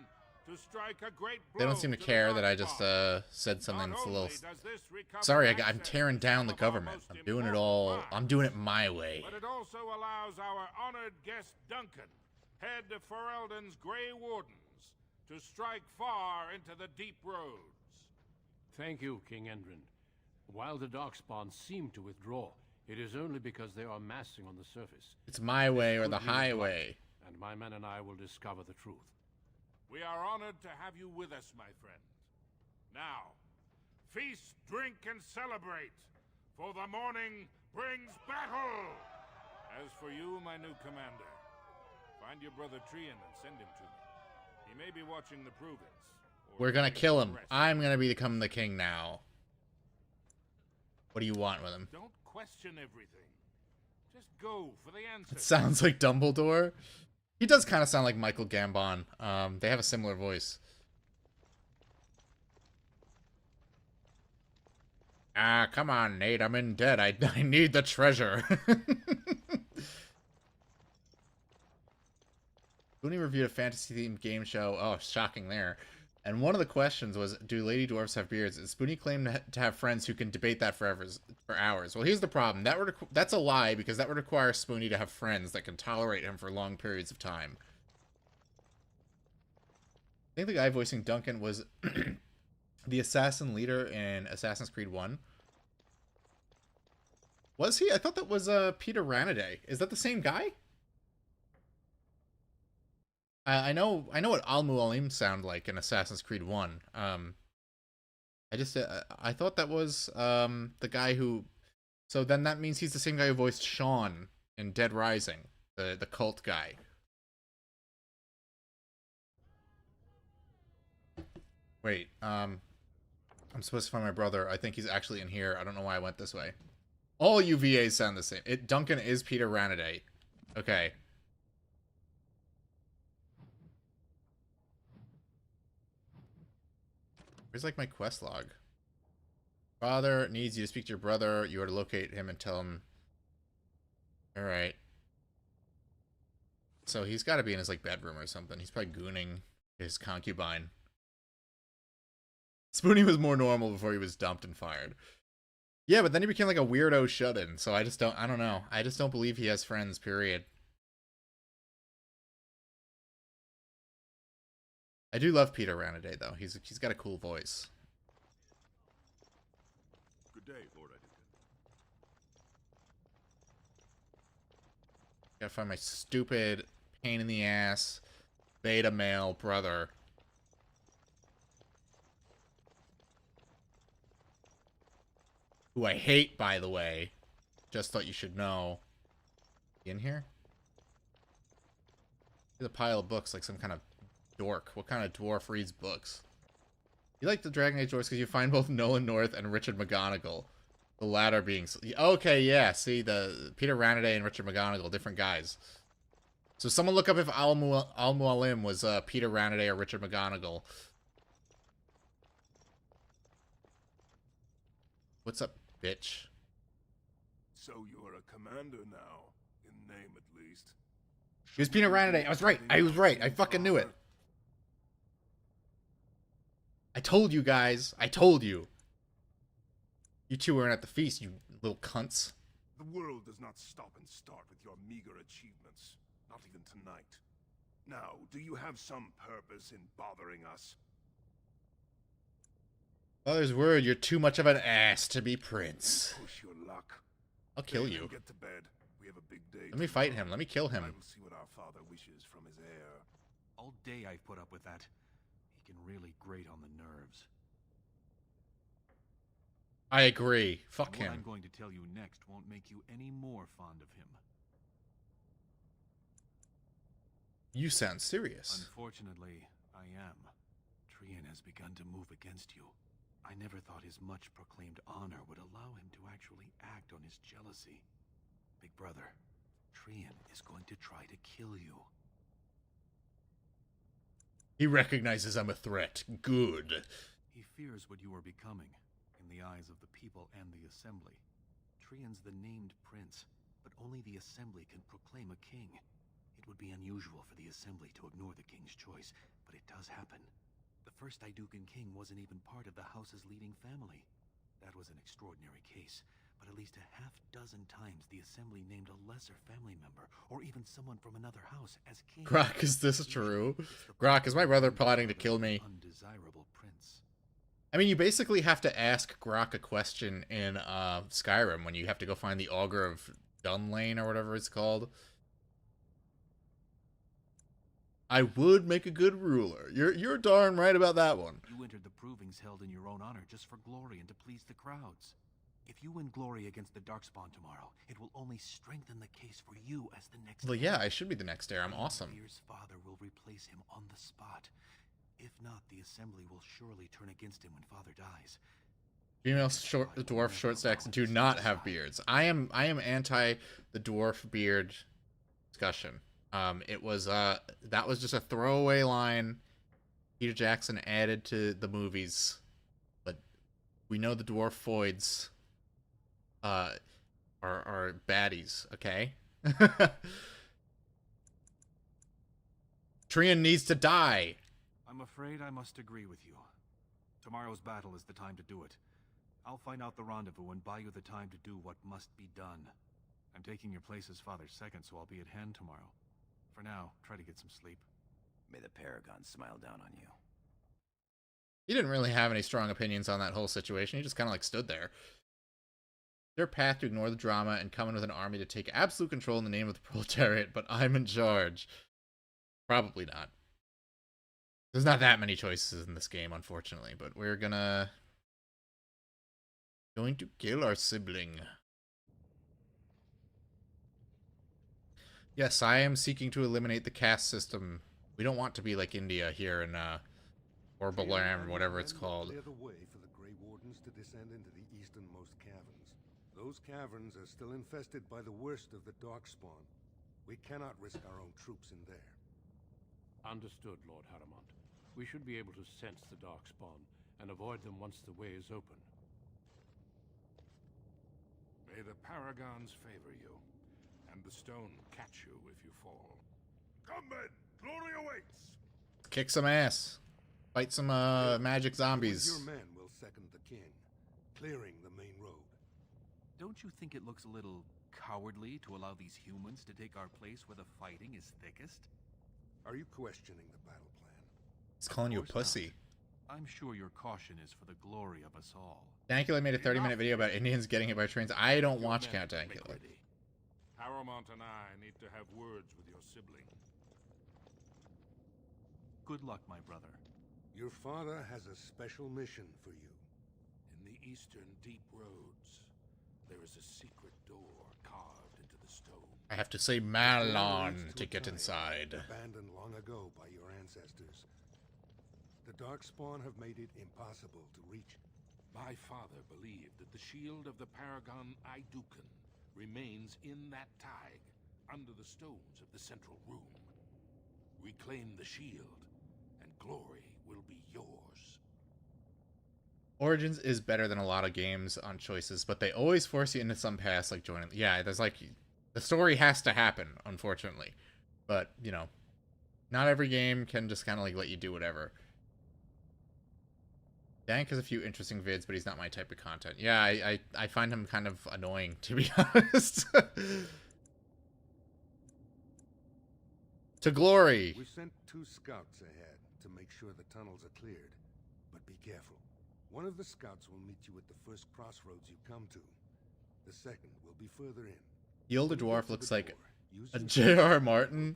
to strike a great blow. They don't seem to care that I just said something that's a little... Sorry, I'm tearing down the government. I'm doing it all... I'm doing it my way. But it also allows our honored guest Duncan, head of Ferelden's Grey Wardens, to strike far into the deep roads. Thank you, King Endrin. While the Darkspawn seem to withdraw, it is only because they are massing on the surface. It's my way or the highway. And my men and I will discover the truth. We are honored to have you with us, my friend. Now, feast, drink, and celebrate, for the morning brings battle! As for you, my new commander, find your brother Trian and send him to me. He may be watching the Provence. We're gonna kill him. I'm gonna become the king now. What do you want with him? Don't question everything. Just go for the answer. It sounds like Dumbledore. He does kind of sound like Michael Gambon. They have a similar voice. Ah, come on, Nate. I'm in debt. I need the treasure. Spoonie reviewed a fantasy-themed game show. Oh, shocking there. And one of the questions was, do lady dwarfs have beards? And Spoonie claimed to have friends who can debate that for hours. Well, here's the problem. That's a lie, because that would require Spoonie to have friends that can tolerate him for long periods of time. I think the guy voicing Duncan was the assassin leader in Assassin's Creed 1. Was he? I thought that was Peter Ranaday. Is that the same guy? I know what Al-Mualim sound like in Assassin's Creed 1. I thought that was the guy who... So then that means he's the same guy who voiced Sean in Dead Rising, the cult guy. Wait, I'm supposed to find my brother. I think he's actually in here. I don't know why I went this way. All UVAs sound the same. Duncan is Peter Ranaday. Okay. Where's, like, my quest log? Father needs you to speak to your brother. You are to locate him and tell him... Alright. So he's got to be in his, like, bedroom or something. He's probably gooning his concubine. Spoonie was more normal before he was dumped and fired. Yeah, but then he became, like, a weirdo shut-in. So I don't know. I just don't believe he has friends, period. I do love Peter Ranaday, though. He's got a cool voice. Good day, Lord Editor. Gotta find my stupid, pain-in-the-ass, beta male brother. Who I hate, by the way. Just thought you should know. In here? There's a pile of books like some kind of dork. What kind of dwarf reads books? You like the Dragon Age dwarves because you find both Nolan North and Richard McGonagall. The latter being... Okay, yeah, see, the Peter Ranaday and Richard McGonagall, different guys. So someone look up if Al-Mualim was Peter Ranaday or Richard McGonagall. What's up, bitch? So you're a commander now, in name at least. He was Peter Ranaday. I was right. I was right. I fucking knew it. I told you guys. I told you. You two weren't at the feast, you little cunts. The world does not stop and start with your meager achievements. Not even tonight. Now, do you have some purpose in bothering us? Father's word, you're too much of an ass to be prince. Push your luck. I'll kill you. Get to bed. We have a big day. Let me fight him. Let me kill him. I will see what our father wishes from his heir. All day I've put up with that. He can really grate on the nerves. I agree. Fuck What him. I'm going to tell you next won't make you any more fond of him. You sound serious. Unfortunately, I am. Trian has begun to move against you. I never thought his much-proclaimed honor would allow him to actually act on his jealousy. Big brother, Trian is going to try to kill you. He recognizes I'm a threat. Good. He fears what you are becoming, in the eyes of the people and the Assembly. Trian's the named prince, but only the Assembly can proclaim a king. It would be unusual for the Assembly to ignore the king's choice, but it does happen. The first Idukan king wasn't even part of the house's leading family. That was an extraordinary case, but at least a half-dozen times the Assembly named a lesser family member, or even someone from another house, as king. Grok, is this true? Grok, is my brother plotting to kill me? Undesirable prince. I mean, you basically have to ask Grok a question in Skyrim when you have to go find the Augur of Dunlane or whatever it's called. I would make a good ruler. You're darn right about that one. You entered the provings held in your own honor just for glory and to please the crowds. If you win glory against the Darkspawn tomorrow, it will only strengthen the case for you as the next Well, heir. yeah, I should be the next heir. I'm awesome. Veer's father will replace him on the spot. If not, the Assembly will surely turn against him when father dies. Female dwarf short stacks do not have beards. I am anti the dwarf beard discussion. It was that was just a throwaway line Peter Jackson added to the movies, but we know the dwarf foids are baddies, okay? Trian needs to die. I'm afraid I must agree with you. Tomorrow's battle is the time to do it. I'll find out the rendezvous and buy you the time to do what must be done. I'm taking your place as father's second, so I'll be at hand tomorrow. For now, try to get some sleep. May the Paragon smile down on you. He didn't really have any strong opinions on that whole situation. He just kind of like stood there. Their path to ignore the drama and come in with an army to take absolute control in the name of the proletariat, but I'm in charge. Probably not. There's not that many choices in this game, unfortunately, but we're going to kill our sibling. Yes, I am seeking to eliminate the caste system. We don't want to be like India here in or Balam, whatever it's called. Clear the way for the Grey Wardens to descend into the easternmost caverns. Those caverns are still infested by the worst of the Darkspawn. We cannot risk our own troops in there. Understood, Lord Haramont. We should be able to sense the Darkspawn and avoid them once the way is open. May the Paragons favor you, and the stone catch you if you fall. Come, men! Glory awaits! Kick some ass. Fight some magic zombies. Your men will second the king, clearing the main road. Don't you think it looks a little cowardly to allow these humans to take our place where the fighting is thickest? Are you questioning the battle plan? He's calling you a pussy. I'm sure your caution is for the glory of us all. Dankula made a 30-minute video about Indians getting hit by trains. I don't watch Count Dankula. Haramont and I need to have words with your sibling. Good luck, my brother. Your father has a special mission for you. In the eastern deep roads, there is a secret door carved into the stone. I have to say Malon to get inside. Abandoned long ago by your ancestors. The Darkspawn have made it impossible to reach. My father believed that the shield of the Paragon Idukan remains in that tag, under the stones of the central room. Reclaim the shield, and glory will be yours. Origins is better than a lot of games on choices, but they always force you into some paths like joining. Yeah, there's like, the story has to happen, unfortunately. But, you know, not every game can just kind of like let you do whatever. Dank has a few interesting vids, but he's not my type of content. Yeah, I find him kind of annoying, to be honest. To glory! We sent 2 scouts ahead to make sure the tunnels are cleared. But be careful. One of the scouts will meet you at the first crossroads you come to. The second will be further in. The older dwarf looks like a J.R. Martin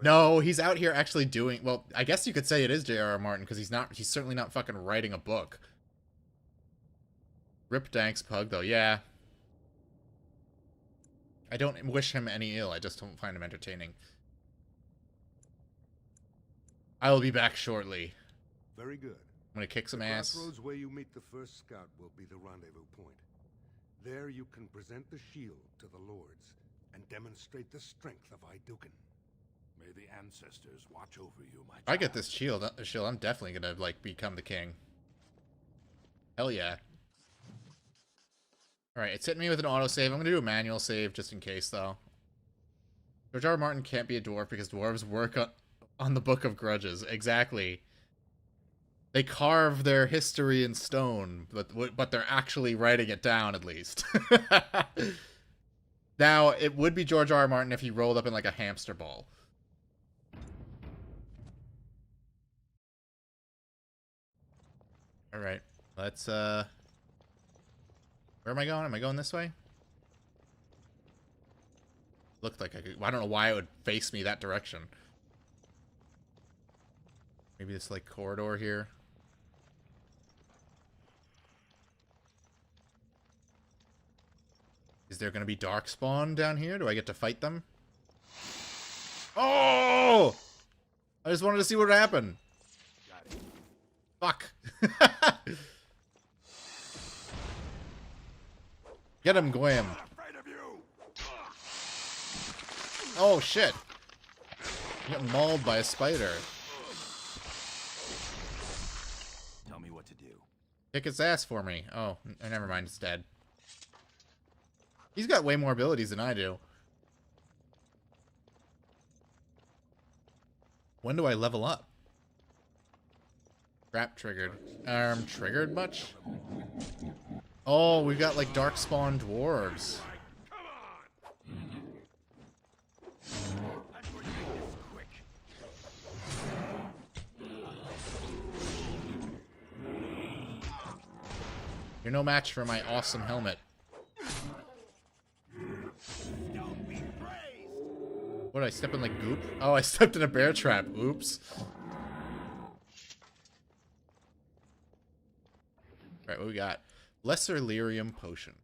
No, he's out here actually doing... Well, I guess you could say it is J.R.R. Martin, because he's certainly not fucking writing a book. Rip Dank's pug, though, yeah. I don't wish him any ill, I just don't find him entertaining. I will be back shortly. Very good. I'm gonna kick some the ass. Crossroads where you meet the first scout will be the rendezvous point. There you can present the shield to the lords and demonstrate the strength of Iduken. May the ancestors watch over you, my child. If I get this shield, I'm definitely gonna, like, become the king. Hell yeah. Alright, it's hitting me with an autosave. I'm gonna do a manual save just in case, though. George R. Martin can't be a dwarf because dwarves work on the Book of Grudges. Exactly. They carve their history in stone, but they're actually writing it down, at least. Now, it would be George R. R. Martin if he rolled up in, like, a hamster ball. Alright, let's, where am I going? Am I going this way? Looked like I could... I don't know why it would face me that direction. Maybe this, like, corridor here. Is there gonna be Darkspawn down here? Do I get to fight them? Oh! I just wanted to see what would happen. Fuck. Get him, Gwam. Oh, shit. You get mauled by a spider. Tell me what to do. Kick its ass for me. Oh, never mind. It's dead. He's got way more abilities than I do. When do I level up? Trap triggered. Triggered much? Oh, we've got, like, Darkspawn dwarves. You're no match for my awesome helmet. What, did I step in, like, goop? Oh, I stepped in a bear trap. Oops. Alright, what we got? Lesser Lyrium Potion.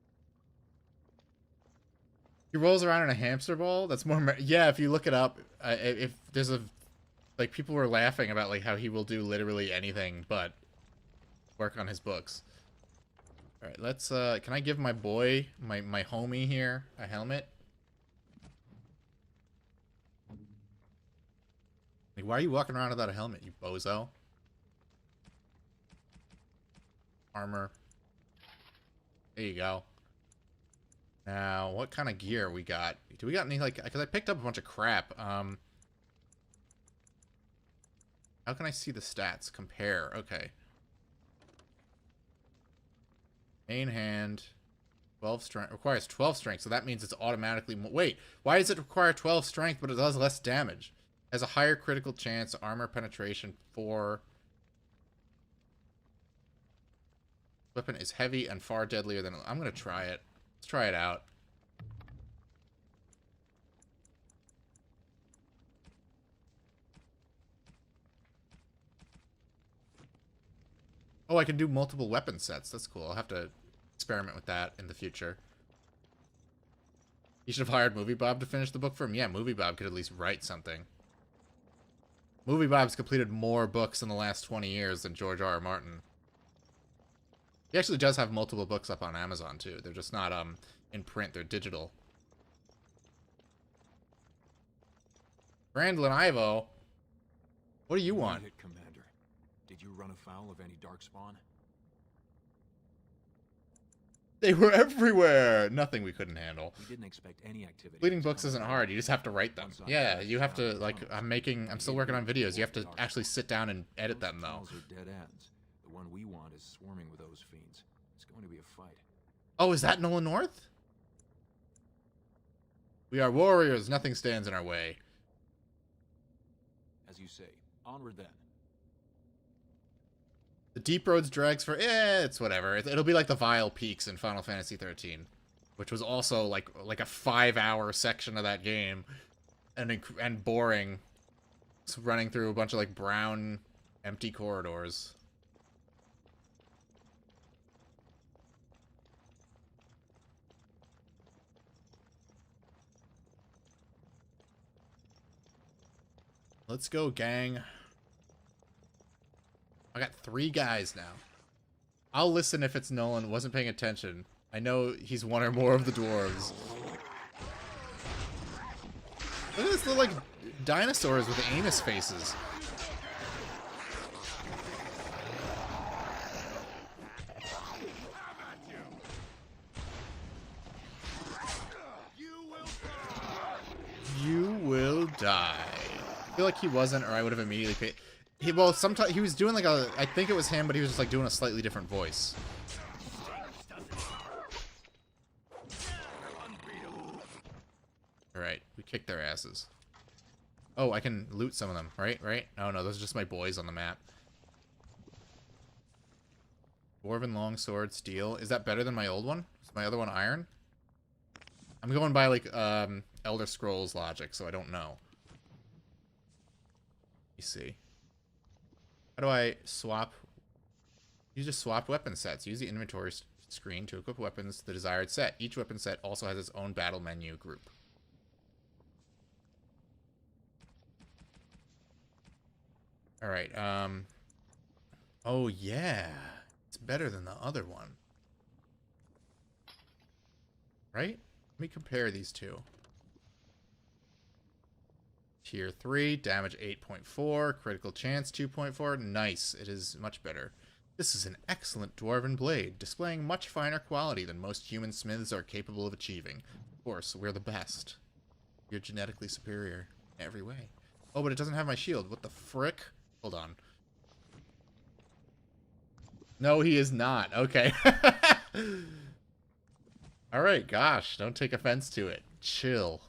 He rolls around in a hamster ball? That's more... Yeah, if you look it up, if there's a... Like, people were laughing about, like, how he will do literally anything but work on his books. Alright, let's, can I give my boy, my homie here, a helmet? Like, why are you walking around without a helmet, you bozo? Armor. There you go. Now, what kind of gear we got? Do we got any, like, because I picked up a bunch of crap. How can I see the stats? Compare. Okay. Main hand. 12 strength. Requires 12 strength, so that means it's automatically... Wait, why does it require 12 strength, but it does less damage? Has a higher critical chance, armor penetration 4. Weapon is heavy and far deadlier than... I'm gonna try it. Let's try it out. Oh, I can do multiple weapon sets. That's cool. I'll have to experiment with that in the future. You should have hired Movie Bob to finish the book for him. Yeah, Movie Bob could at least write something. Movie Bob's completed more books in the last 20 years than George R. R. Martin. He actually does have multiple books up on Amazon, too. They're just not in print. They're digital. Brandlin Ivo, what do you want? Commander, did you run afoul of any Darkspawn? They were everywhere! Nothing we couldn't handle. We didn't expect any activity. Bleeding books isn't hard. You just have to write them. Yeah, you have to, like, I'm still working on videos. You have to actually sit down and edit them, though. Those are dead ends. The one we want is swarming with those fiends. It's going to be a fight. Oh, is that Nolan North? We are warriors. Nothing stands in our way. As you say, onward then. The Deep Roads drags for... it's whatever. It'll be like the Vile Peaks in Final Fantasy 13. Which was also like a 5-hour section of that game. And boring. It's running through a bunch of like brown, empty corridors. Let's go, gang. I got 3 guys now. I'll listen if it's Nolan. Wasn't paying attention. I know he's one or more of the dwarves. Look at this little, like, dinosaurs with anus faces. You will die. I feel like he wasn't, or I would have immediately paid. Well, sometimes he was doing like a. I think it was him, but he was just like doing a slightly different voice. All right, we kicked their asses. Oh, I can loot some of them, right? Right? Oh no, those are just my boys on the map. Dwarven longsword, steel. Is that better than my old one? Is my other one iron? I'm going by like Elder Scrolls logic, so I don't know. Let me see. How do I swap? You just swap weapon sets. Use the inventory screen to equip weapons to the desired set. Each weapon set also has its own battle menu group. Alright, oh yeah. It's better than the other one. Right? Let me compare these two. Tier 3, damage 8.4, critical chance 2.4. Nice, it is much better. This is an excellent dwarven blade, displaying much finer quality than most human smiths are capable of achieving. Of course, we're the best. You're genetically superior in every way. Oh, but it doesn't have my shield. What the frick? Hold on. No, he is not. Okay. Alright, gosh, don't take offense to it. Chill.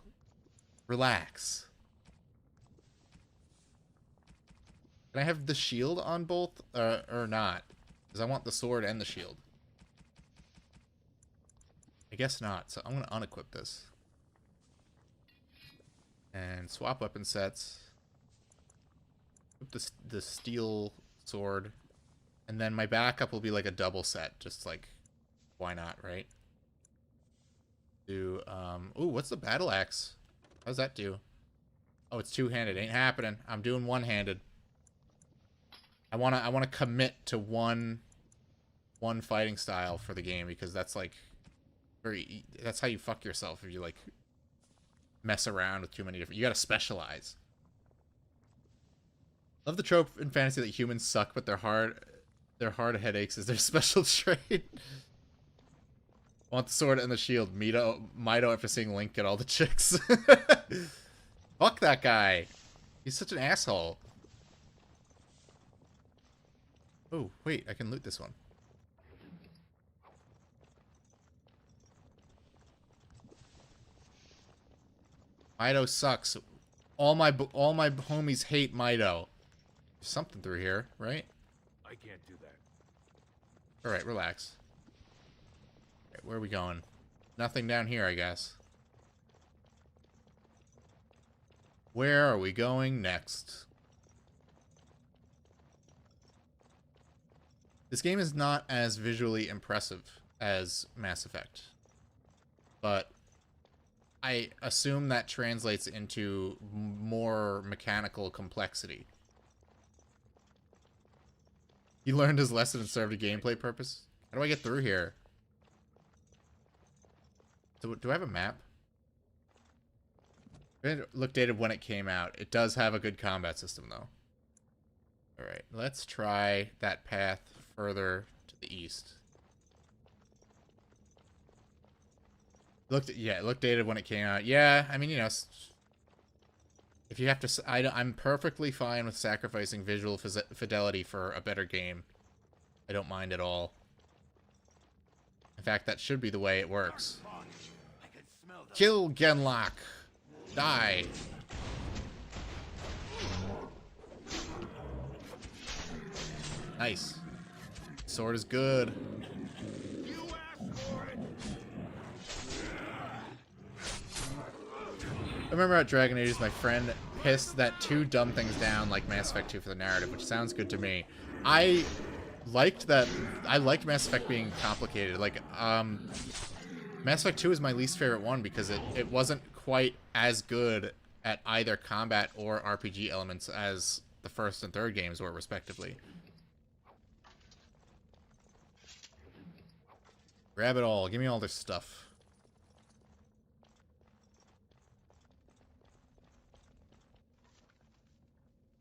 Relax. Can I have the shield on both, or not? Because I want the sword and the shield. I guess not, so I'm going to unequip this. And swap weapon sets. Equip the steel sword. And then my backup will be like a double set, just like, why not, right? Do, ooh, what's the battle axe? How's that do? Oh, it's two-handed. Ain't happening. I'm doing one-handed. I wanna commit to one fighting style for the game, because that's like that's how you fuck yourself if you like mess around with too many different. You gotta specialize. Love the trope in fantasy that humans suck, but their hard headaches is their special trait. Want the sword and the shield. Mido after seeing Link get all the chicks. Fuck that guy. He's such an asshole. Oh, wait, I can loot this one. Mido sucks. All my homies hate Mido. There's something through here, right? I can't do that. Alright, relax. Right, where are we going? Nothing down here, I guess. Where are we going next? This game is not as visually impressive as Mass Effect, but I assume that translates into more mechanical complexity. He learned his lesson and served a gameplay purpose. How do I get through here? Do I have a map? It looked dated when it came out. It does have a good combat system, though. Alright, let's try that path further to the east. It looked dated when it came out. Yeah, I mean, you know, if you have to, I'm perfectly fine with sacrificing visual fidelity for a better game. I don't mind at all. In fact, that should be the way it works. Kill Genlock. Die. Nice. Sword is good. I remember at Dragon Age, my friend pissed that 2 dumb things down like Mass Effect 2 for the narrative, which sounds good to me. I liked that. I liked Mass Effect being complicated. Like, Mass Effect 2 is my least favorite one because it wasn't quite as good at either combat or RPG elements as the first and third games were, respectively. Grab it all. Give me all this stuff.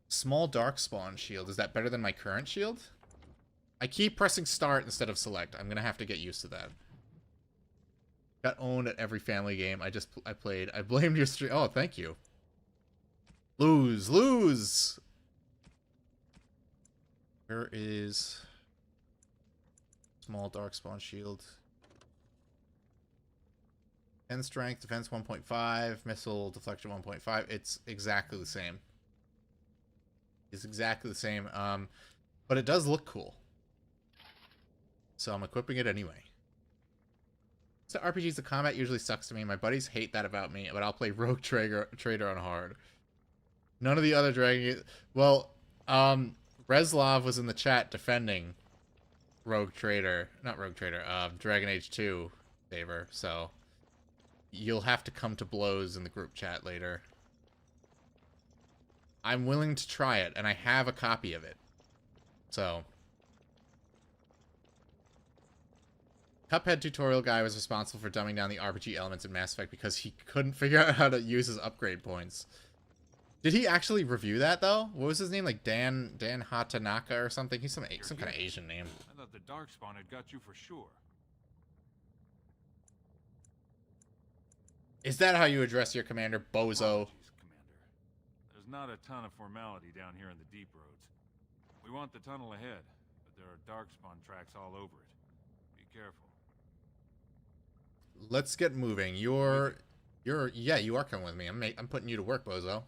Small Darkspawn shield. Is that better than my current shield? I keep pressing start instead of select. I'm gonna have to get used to that. Got owned at every family game I played. I blamed your stream. Oh, thank you. Lose. Where is small Darkspawn shield? 10 strength, defense 1.5, missile deflection 1.5. It's exactly the same. It's exactly the same. But it does look cool. So I'm equipping it anyway. So RPGs, the combat usually sucks to me. My buddies hate that about me, but I'll play Rogue Trader on hard. None of the other Dragon... Well, Reslov was in the chat defending Rogue Trader. Not Rogue Trader. Dragon Age 2 favor, so... You'll have to come to blows in the group chat later. I'm willing to try it, and I have a copy of it. So... Cuphead tutorial guy was responsible for dumbing down the RPG elements in Mass Effect because he couldn't figure out how to use his upgrade points. Did he actually review that, though? What was his name? Like Dan Hatanaka or something? He's some kind of Asian name. I thought the Darkspawn had got you for sure. Is that how you address your commander, bozo? Apologies, Commander. There's not a ton of formality down here in the deep roads. We want the tunnel ahead, but there are Darkspawn tracks all over it. Be careful. Let's get moving. Yeah, you are coming with me. I'm putting you to work, bozo.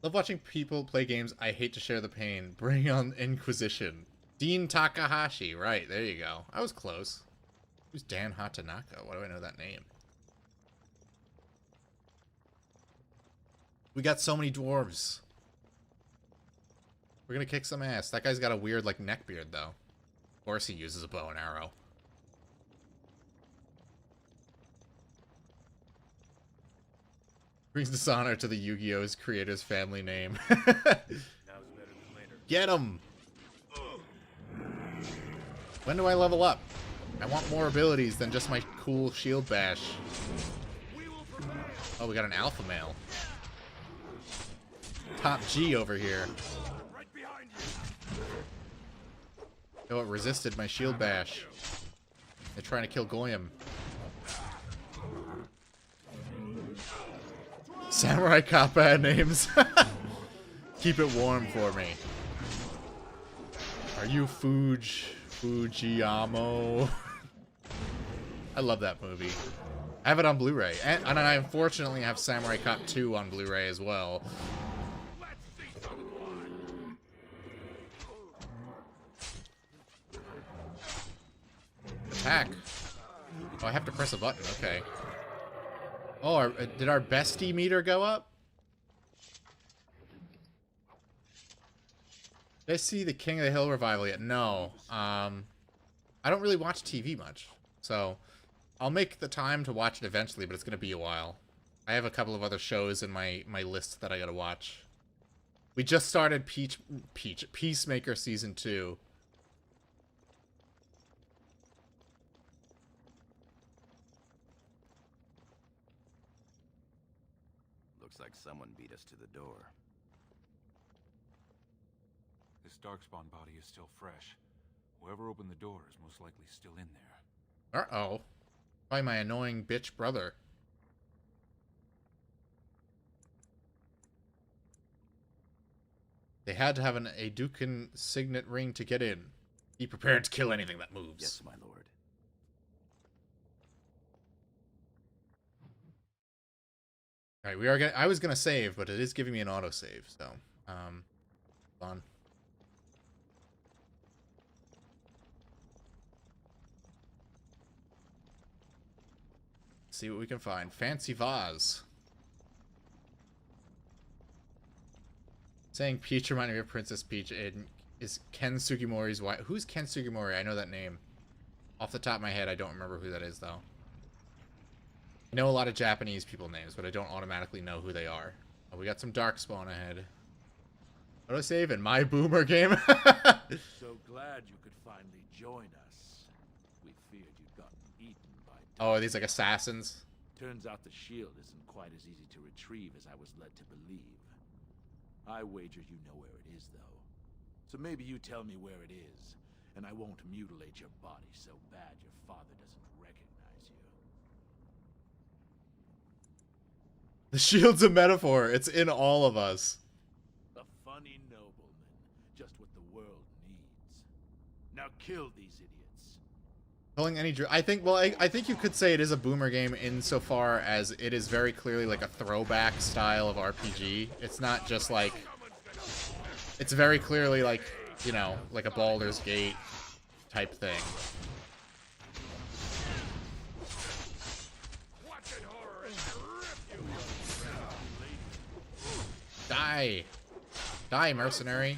Love watching people play games. I hate to share the pain. Bring on Inquisition. Dean Takahashi. Right, there you go. I was close. Who's Dan Hatanaka? Why do I know that name? We got so many dwarves. We're gonna kick some ass. That guy's got a weird, like, neck beard, though. Of course he uses a bow and arrow. Brings dishonor to the Yu-Gi-Oh's creator's family name. Get him! When do I level up? I want more abilities than just my cool shield bash. Oh, we got an alpha male. Top G over here. Oh, it resisted my shield bash. They're trying to kill Goyim. Samurai cop bad names. Keep it warm for me. Are you Fujiyamo? I love that movie. I have it on Blu-ray. And I unfortunately have Samurai Cop 2 on Blu-ray as well. Attack. Oh, I have to press a button. Okay. Oh, did our bestie meter go up? Did I see the King of the Hill revival yet? No. I don't really watch TV much. So, I'll make the time to watch it eventually, but it's going to be a while. I have a couple of other shows in my list that I got to watch. We just started Peacemaker Season 2. Looks like someone beat us to the door. This Darkspawn body is still fresh. Whoever opened the door is most likely still in there. Uh-oh. By my annoying bitch brother. They had to have an Aducan signet ring to get in. Be prepared to kill anything that moves. Yes, my lord. Alright, we are gonna I was gonna save, but it is giving me an autosave, so hold on. See what we can find. Fancy vase. saying Peach reminded me of Princess Peach is Ken Sugimori's wife. Who's Ken Sugimori? I know that name. Off the top of my head, I don't remember who that is, though. I know a lot of Japanese people names, but I don't automatically know who they are. Oh, we got some Darkspawn ahead. What do I save in my boomer game? So glad you could finally join us. We feared you'd gotten eaten by... Oh, are these like assassins? Turns out the shield isn't quite as easy to retrieve as I was led to believe. I wager you know where it is, though. So maybe you tell me where it is, and I won't mutilate your body so bad your father doesn't recognize you. The shield's a metaphor. It's in all of us. A funny nobleman, just what the world needs. Now kill these idiots. Pulling any I think, well, I think you could say it is a boomer game insofar as it is very clearly like a throwback style of RPG. It's not just like... It's very clearly like, you know, like a Baldur's Gate type thing. Die! Die, mercenary!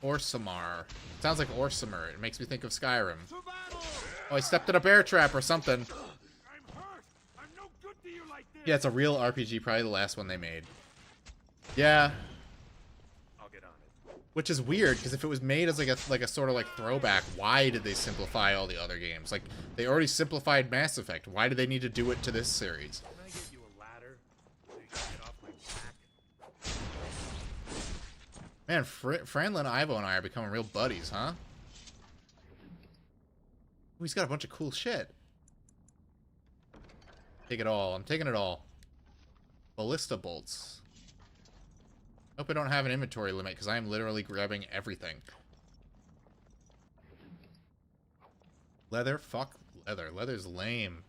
Orsamar. Sounds like Orsamer. It makes me think of Skyrim. Oh, I stepped in a bear trap or something. Yeah, it's a real RPG. Probably the last one they made. Yeah. I'll get on it. Which is weird, because if it was made as like a sort of like throwback, why did they simplify all the other games? Like, they already simplified Mass Effect. Why do they need to do it to this series? Can I get you a ladder so you can get off my back? Man, Franlin, Ivo, and I are becoming real buddies, huh? Ooh, he's got a bunch of cool shit. Take it all. I'm taking it all. Ballista bolts. Hope I don't have an inventory limit, because I am literally grabbing everything. Leather? Fuck leather. Leather's lame.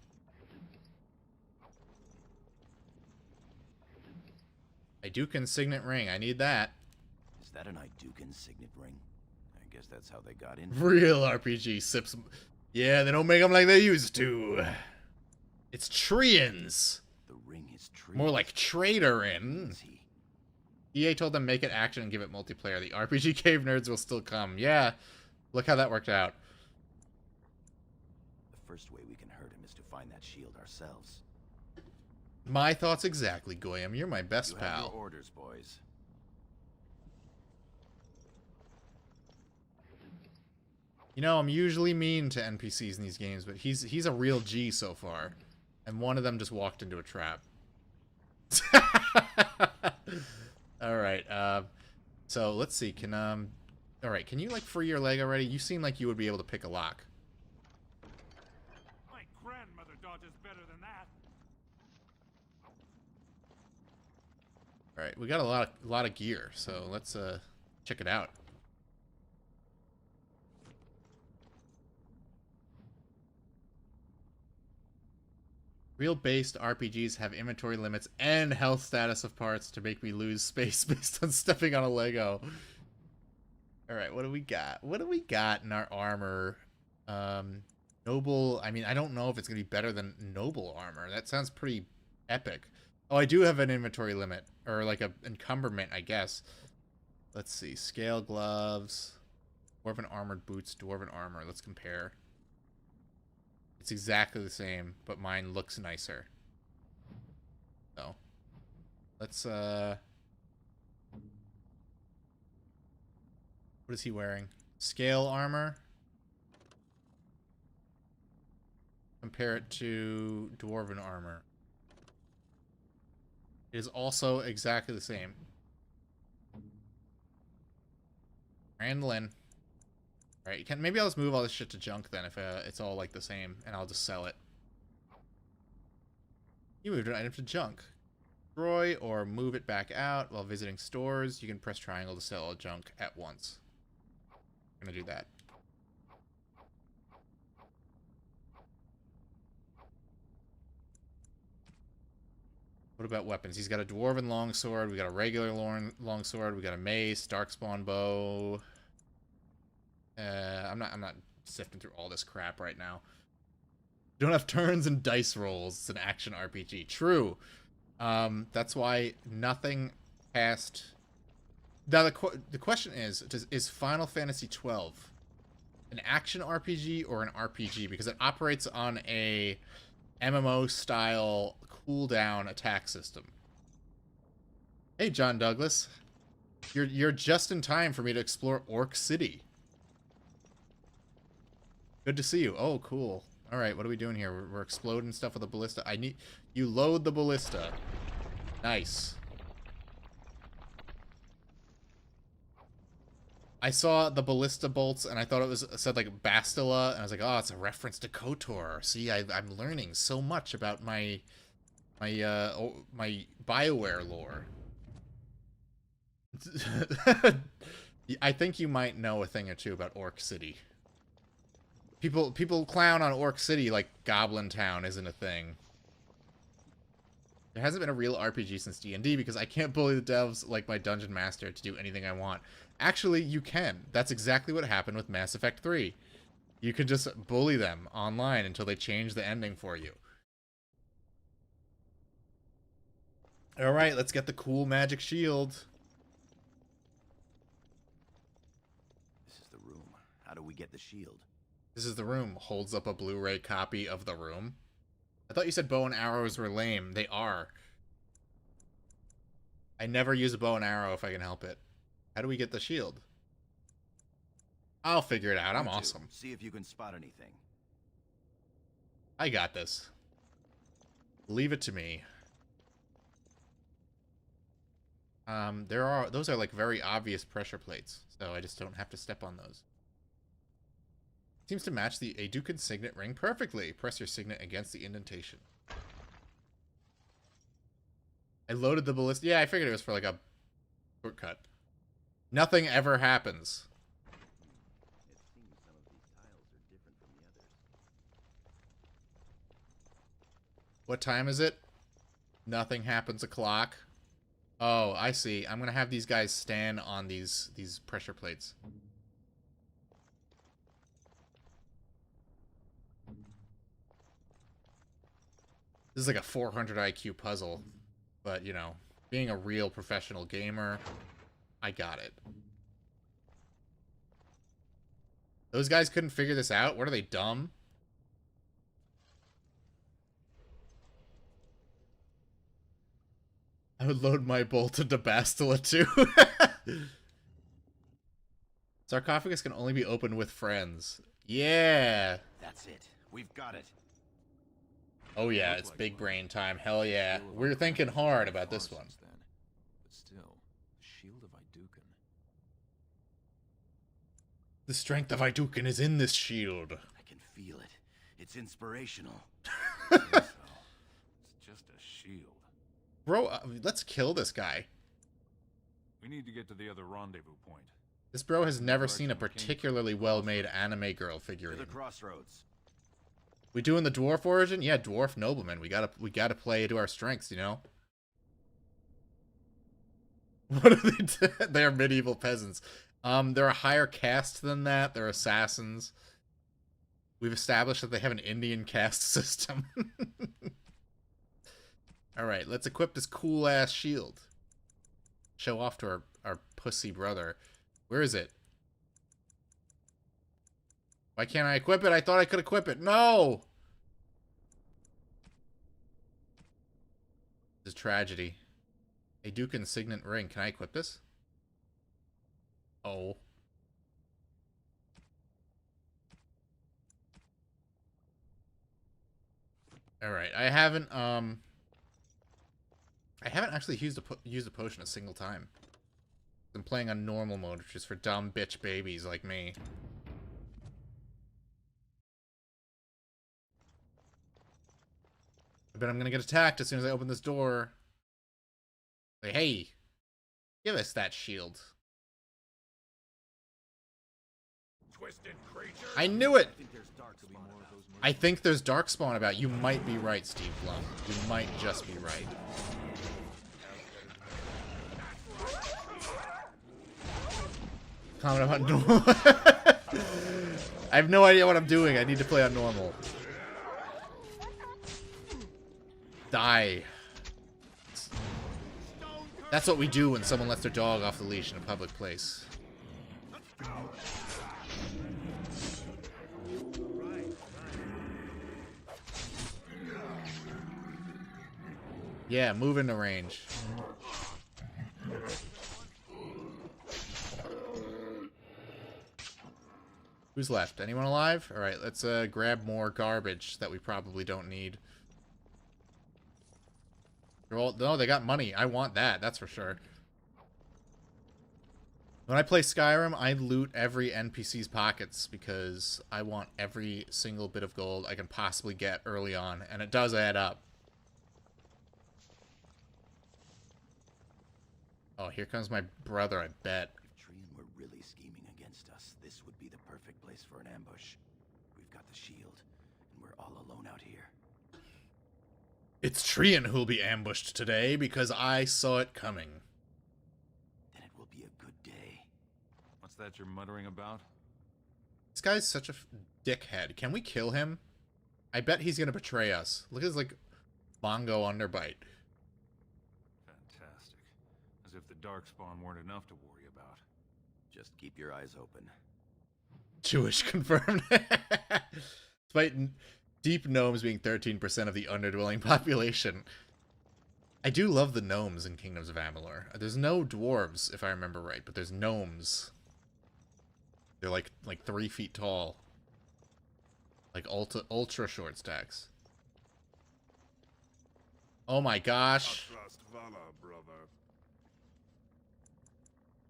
Idukan Signet Ring. I need that. Is that an Idukan Signet Ring? I guess that's how they got in. Real RPG sips. Yeah, they don't make them like they used to. It's Treants. The ring is Treants. More like Trader-in. EA told them make it action and give it multiplayer. The RPG cave nerds will still come. Yeah, look how that worked out. The first way we can hurt him is to find that shield ourselves. My thoughts exactly, Goyam. You're my best You have pal. your orders, boys. You know, I'm usually mean to NPCs in these games, but he's a real G so far. And one of them just walked into a trap. Alright, so let's see, alright, can you, like, free your leg already? You seem like you would be able to pick a lock. My grandmother dodges better than that. Alright, we got a lot of gear, so let's, check it out. Real-based RPGs have inventory limits and health status of parts to make me lose space based on stepping on a Lego. Alright, what do we got? What do we got in our armor? Noble, I mean, I don't know if it's going to be better than noble armor. That sounds pretty epic. Oh, I do have an inventory limit, or like a encumberment, I guess. Let's see, scale gloves, dwarven armored boots, dwarven armor. Let's compare. It's exactly the same, but mine looks nicer. So, let's, what is he wearing? Scale armor. Compare it to dwarven armor. It is also exactly the same. Randlin. Alright, maybe I'll just move all this shit to junk then if it's all like the same, and I'll just sell it. You moved an item to junk. Destroy or move it back out while visiting stores. You can press triangle to sell all junk at once. I'm gonna do that. What about weapons? He's got a dwarven longsword, we got a regular longsword, we got a mace, darkspawn bow. I'm not sifting through all this crap right now. Don't have turns and dice rolls. It's an action RPG. True. That's why nothing past... Now, the question is Final Fantasy XII an action RPG or an RPG? Because it operates on a MMO-style cooldown attack system. Hey, John Douglas. You're just in time for me to explore Orc City. Good to see you. Oh, cool. All right, what are we doing here? We're exploding stuff with a ballista. You load the ballista. Nice. I saw the ballista bolts and I thought it said like Bastila, and I was like, oh, it's a reference to KOTOR. See, I'm learning so much about my BioWare lore. I think you might know a thing or two about Orc City. People clown on Orc City like Goblin Town isn't a thing. There hasn't been a real RPG since D&D because I can't bully the devs like my Dungeon Master to do anything I want. Actually, you can. That's exactly what happened with Mass Effect 3. You can just bully them online until they change the ending for you. Alright, let's get the cool magic shield. This is the room. How do we get the shield? This is the room. Holds up a Blu-ray copy of the room. I thought you said bow and arrows were lame. They are. I never use a bow and arrow if I can help it. How do we get the shield? I'll figure it out. I'm awesome. See if you can spot anything. I got this. Leave it to me. Those are like very obvious pressure plates, so I just don't have to step on those. Seems to match the Aducan signet ring perfectly. Press your signet against the indentation. I loaded the ballista. Yeah, I figured it was for like a shortcut. Nothing ever happens. It seems some of these tiles are different from the others. What time is it? Nothing happens o'clock. Oh, I see. I'm gonna have these guys stand on these pressure plates. This is like a 400 IQ puzzle, but you know, being a real professional gamer, I got it. Those guys couldn't figure this out? What are they, dumb? I would load my bolt into Bastila too. Sarcophagus can only be opened with friends. Yeah. That's it. We've got it. Oh yeah, it's big brain time. Hell yeah. We're thinking hard about this one. But still, the shield of Iducan. The strength of Iducan is in this shield. I can feel it. It's inspirational. It's just a shield. Bro, let's kill this guy. We need to get to the other rendezvous point. This bro has never seen a particularly well-made anime girl figurine. To the crossroads. We doing the dwarf origin? Yeah, dwarf nobleman. We gotta play to our strengths, you know? What are they? They're medieval peasants. They're a higher caste than that. They're assassins. We've established that they have an Indian caste system. Alright, let's equip this cool-ass shield. Show off to our pussy brother. Where is it? Why can't I equip it? I thought I could equip it. No! This is tragedy. A Ducan signet ring. Can I equip this? Oh. Alright, I haven't actually used a potion a single time. I'm playing on normal mode, which is for dumb bitch babies like me. I bet I'm gonna get attacked as soon as I open this door. Like, hey, give us that shield. Twisted creature. I knew it! I think there's Darkspawn about. You might be right, Steve Blum. You might just be right. Comment about I have no idea what I'm doing. I need to play on normal. Die. That's what we do when someone lets their dog off the leash in a public place. Yeah, move into range. Who's left? Anyone alive? Alright, let's grab more garbage that we probably don't need. They're all, no, they got money. I want that, that's for sure. When I play Skyrim, I loot every NPC's pockets because I want every single bit of gold I can possibly get early on, and it does add up. Oh, here comes my brother, I bet. If Trian were really scheming against us, this would be the perfect place for an ambush. We've got the shield, and we're all alone out here. It's Trian who'll be ambushed today because I saw it coming. Then it will be a good day. What's that you're muttering about? This guy's such a dickhead. Can we kill him? I bet he's gonna betray us. Look at his, like, bongo underbite. Fantastic. As if the Darkspawn weren't enough to worry about. Just keep your eyes open. Jewish confirmed. Despite deep gnomes being 13% of the underdwelling population. I do love the gnomes in Kingdoms of Amalur. There's no dwarves, if I remember right, but there's gnomes. They're like 3 feet tall. Like ultra short stacks. Oh my gosh.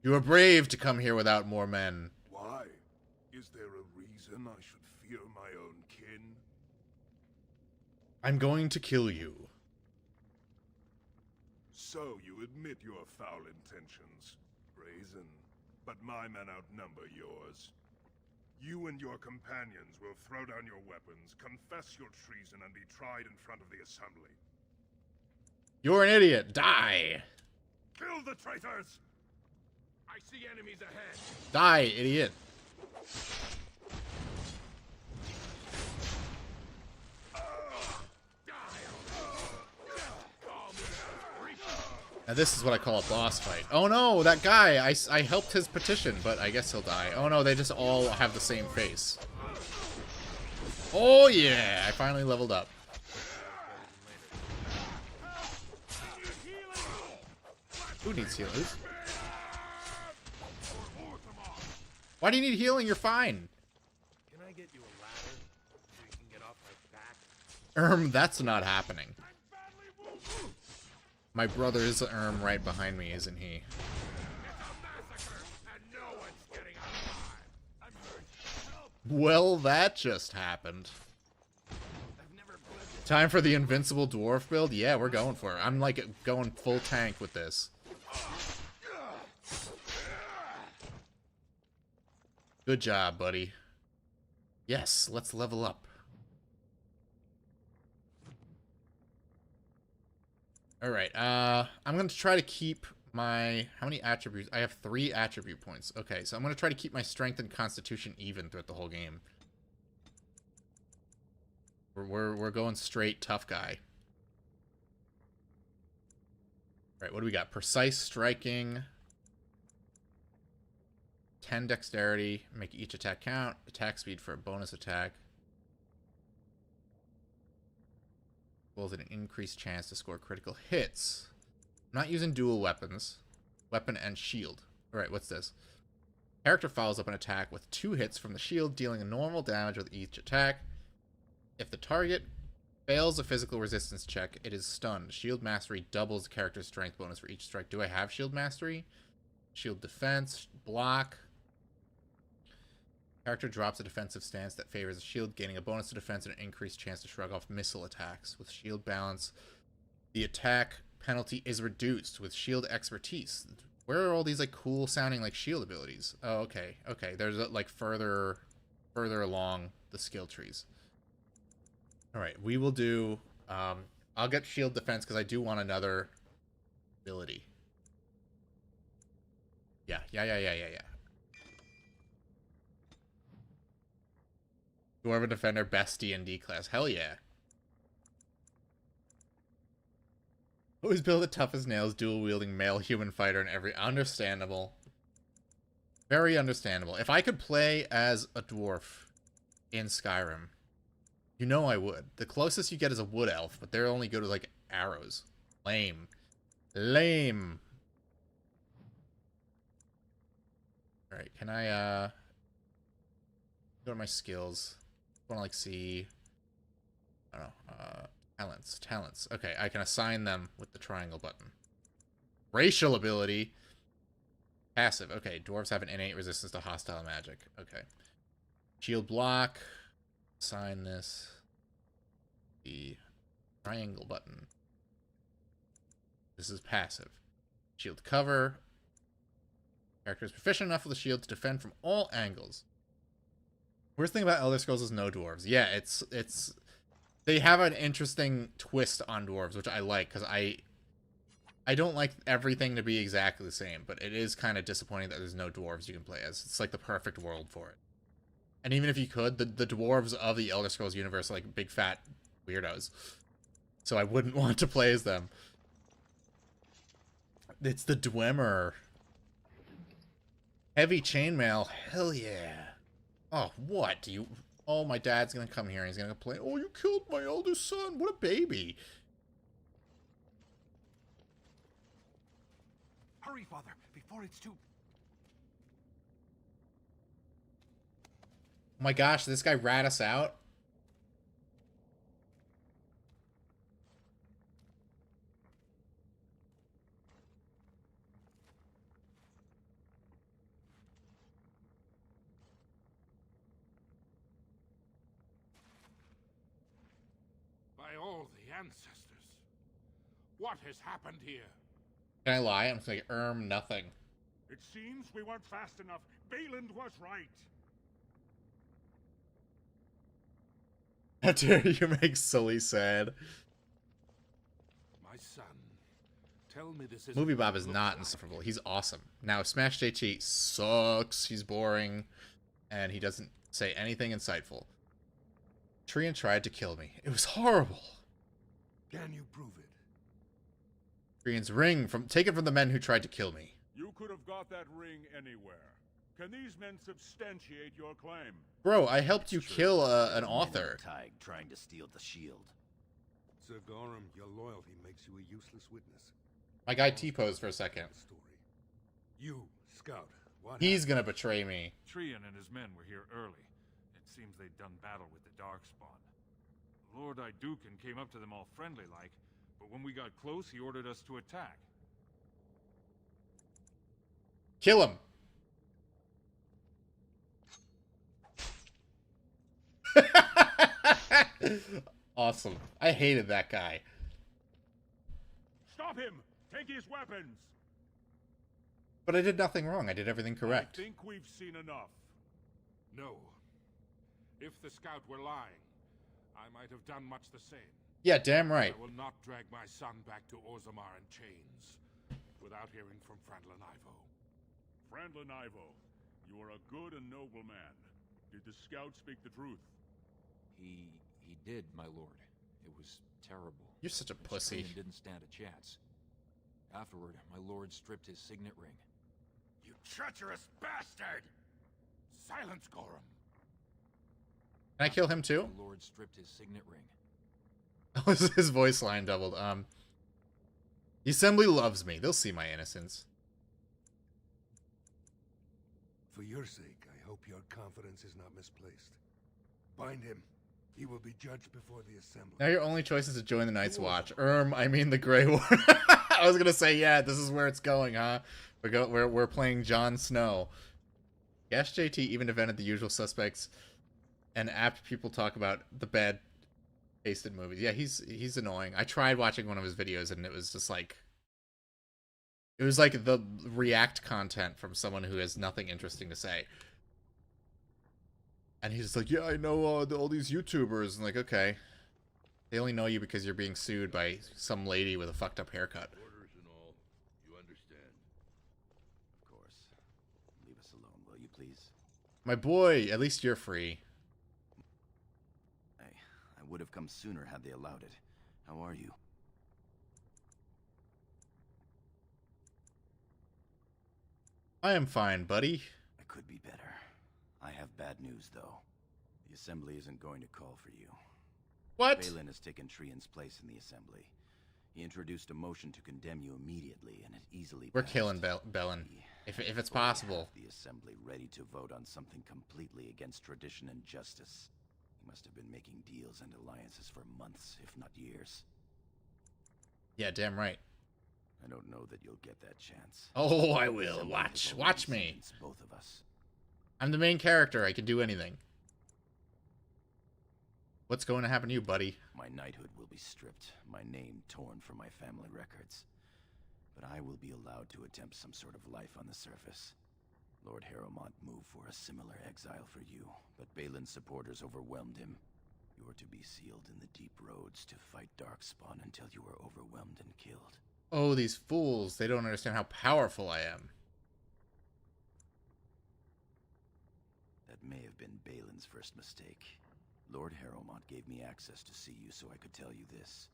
You are brave to come here without more men. Why? Is there a reason I should fear my own kin? I'm going to kill you. So you admit your foul intentions. Brazen. But my men outnumber yours. You and your companions will throw down your weapons, confess your treason, and be tried in front of the assembly. You're an idiot. Die. Kill the traitors! I see enemies ahead. Die, idiot. Now this is what I call a boss fight. Oh no, that guy! I helped his petition, but I guess he'll die. Oh no, they just all have the same face. Oh yeah! I finally leveled up. Who needs healing? Why do you need healing? You're fine. Can I get you a ladder so you can get off my back? That's not happening. My brother's right behind me, isn't he? Well, that just happened. Time for the invincible dwarf build? Yeah, we're going for it. I'm like going full tank with this. Good job, buddy. Yes, let's level up. Alright, I'm going to try to keep my... How many attributes? I have 3 attribute points. Okay, so I'm going to try to keep my strength and constitution even throughout the whole game. We're going straight tough guy. Alright, what do we got? Precise striking. 10 dexterity. Make each attack count. Attack speed for a bonus attack. With an increased chance to score critical hits. I'm not using dual weapons. Weapon and shield. Alright, what's this? Character follows up an attack with 2 hits from the shield, dealing normal damage with each attack. If the target fails a physical resistance check, it is stunned. Shield Mastery doubles the character's strength bonus for each strike. Do I have Shield Mastery? Shield Defense. Block. Character drops a defensive stance that favors a shield, gaining a bonus to defense and an increased chance to shrug off missile attacks. With shield balance, the attack penalty is reduced. With shield expertise, where are all these like cool sounding like shield abilities? Oh, okay, okay. There's like further along the skill trees. All right, we will do. I'll get shield defense because I do want another ability. Yeah. Dwarven Defender, best D&D class. Hell yeah. Always build the toughest nails, dual-wielding male human fighter in every... Understandable. Very understandable. If I could play as a dwarf in Skyrim, you know I would. The closest you get is a wood elf, but they're only good with, like, arrows. Lame. Lame. Alright, can I, go to my skills? I wanna, like, see... I don't know, talents. Okay, I can assign them with the triangle button. Racial ability. Passive. Okay, dwarves have an innate resistance to hostile magic. Okay. Shield block. Assign this. The triangle button. This is passive. Shield cover. Character is proficient enough with the shield to defend from all angles. Worst thing about Elder Scrolls is no dwarves. Yeah, it's they have an interesting twist on dwarves, which I like, because I don't like everything to be exactly the same, but it is kind of disappointing that there's no dwarves you can play as. It's like the perfect world for it. And even if you could, the dwarves of the Elder Scrolls universe are like big fat weirdos. So I wouldn't want to play as them. It's the Dwemer. Heavy chainmail. Hell yeah. Oh, what? Do you... Oh, my dad's gonna come here and he's gonna complain. Oh, you killed my eldest son. What a baby. Hurry, Father, before it's too... Oh my gosh, this guy rat us out? By all the ancestors. What has happened here? Can I lie? I'm like, nothing. It seems we weren't fast enough. Bayland was right. How dare you make Sully sad? My son, tell me this is... Movie Bob is not insufferable. He's awesome. Now, Smash JT sucks. He's boring. And he doesn't say anything insightful. Trian tried to kill me. It was horrible. Can you prove it? Trian's ring, taken from the men who tried to kill me. You could have got that ring anywhere. Can these men substantiate your claim? Bro, I helped you kill an author. Trying to steal the shield. Sir Gorham, your loyalty makes you a useless witness. My guy T-posed for a second. You, Scout, what He's gonna betray me. Trian and his men were here early. It seems they'd done battle with the Darkspawn. Lord Iduken came up to them all friendly-like, but when we got close, he ordered us to attack. Kill him. Awesome. I hated that guy. Stop him! Take his weapons! But I did nothing wrong. I did everything correct. I think we've seen enough. No. If the scout were lying, I might have done much the same. Yeah, damn right. I will not drag my son back to Orzammar in chains without hearing from Frandlin Ivo. Frandlin Ivo, you are a good and noble man. Did the scout speak the truth? He did, my lord. It was terrible. You're such a pussy. Trian didn't stand a chance. Afterward, my lord stripped his signet ring. You treacherous bastard! Silence, Gorham! Can I kill him too? My lord stripped his signet ring. His voice line doubled. The Assembly loves me. They'll see my innocence. For your sake, I hope your confidence is not misplaced. Bind him. He will be judged before the Assembly. Now your only choice is to join the Night's Watch. I mean the Grey One. I was gonna say, yeah, this is where it's going, huh? We're playing Jon Snow. Yes, JT even defended the usual suspects, and apt people talk about the bad taste in movies. Yeah, he's annoying. I tried watching one of his videos, and it was just like, it was like the react content from someone who has nothing interesting to say. And he's just like, yeah, I know all these YouTubers. And like, okay. They only know you because you're being sued by some lady with a fucked up haircut. Orders and all. You understand. Of course. Leave us alone, will you please? My boy, at least you're free. would have come sooner had they allowed it. How are you? I am fine, buddy. I could be better. I have bad news, though. The Assembly isn't going to call for you. What? Balin has taken Trian's place in the Assembly. He introduced a motion to condemn you immediately, and it easily We're passed. killing Balin, if it's possible. The Assembly ready to vote on something completely against tradition and justice. He must have been making deals and alliances for months, if not years. Yeah, damn right. I don't know that you'll get that chance. Oh, I will. Watch me. Both of us. I'm the main character. I can do anything. What's going to happen to you, buddy? My knighthood will be stripped, my name torn from my family records. But I will be allowed to attempt some sort of life on the surface. Lord Harrowmont moved for a similar exile for you, but Balin's supporters overwhelmed him. You are to be sealed in the deep roads to fight Darkspawn until you are overwhelmed and killed. Oh, these fools. They don't understand how powerful I am. That may have been Balin's first mistake. Lord Harrowmont gave me access to see you so I could tell you this.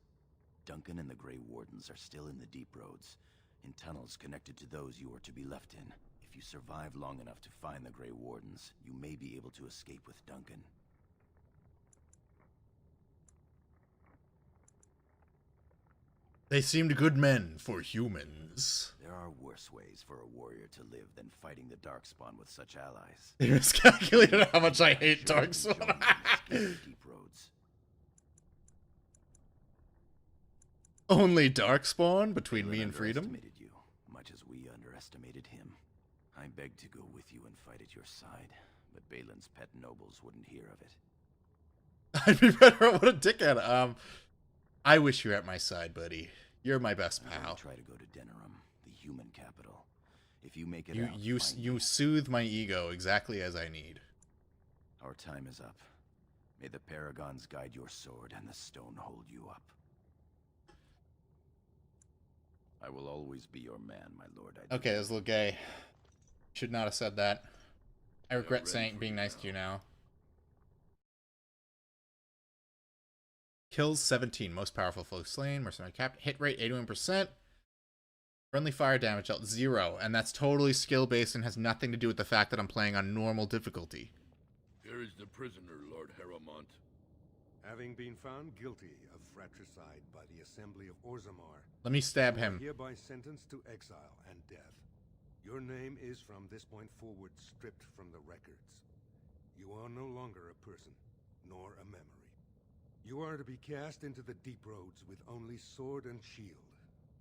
Duncan and the Grey Wardens are still in the deep roads, in tunnels connected to those you are to be left in. If you survive long enough to find the Grey Wardens, you may be able to escape with Duncan. They seemed good men for humans. There are worse ways for a warrior to live than fighting the Darkspawn with such allies. You miscalculated how much I hate Darkspawn. Deep roads. Only Darkspawn between me and freedom? Underestimated you, much as we underestimated him. I begged to go with you and fight at your side, but Balin's pet nobles wouldn't hear of it. I'd be better. What a dickhead. I wish you were at my side, buddy. You're my best pal. Try to go to Denerim, the human capital. If you make it out, you soothe my ego exactly as I need. Our time is up. May the Paragons guide your sword and the stone hold you up. I will always be your man, my lord. Okay, this little gay. Should not have said that. I regret being nice to you now. Kills 17. Most powerful foe slain. Mercenary capped. Hit rate 81%. Friendly fire damage dealt 0. And that's totally skill based and has nothing to do with the fact that I'm playing on normal difficulty. Here is the prisoner, Lord Harrowmont. Having been found guilty of fratricide by the Assembly of Orzammar, Let me stab you are him. hereby sentenced to exile and death. Your name is from this point forward stripped from the records. You are no longer a person, nor a memory. You are to be cast into the deep roads with only sword and shield.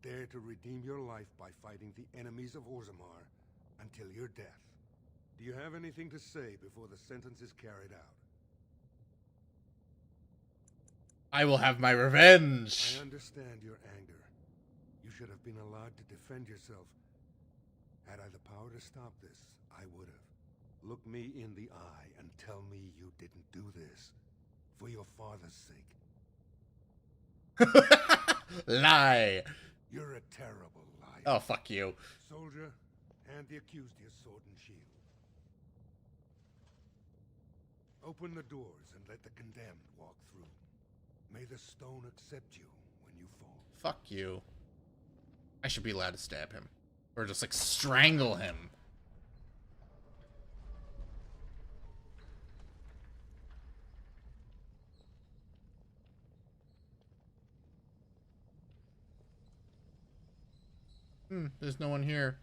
Dare to redeem your life by fighting the enemies of Orzammar until your death. Do you have anything to say before the sentence is carried out? I will have my revenge. I understand your anger. You should have been allowed to defend yourself. Had I the power to stop this, I would have. Look me in the eye and tell me you didn't do this. For your father's sake. Lie. You're a terrible liar. Oh, fuck you. Soldier, hand the accused his sword and shield. Open the doors and let the condemned walk through. May the stone accept you when you fall. Fuck you. I should be allowed to stab him. Or just, like, strangle him. There's no one here.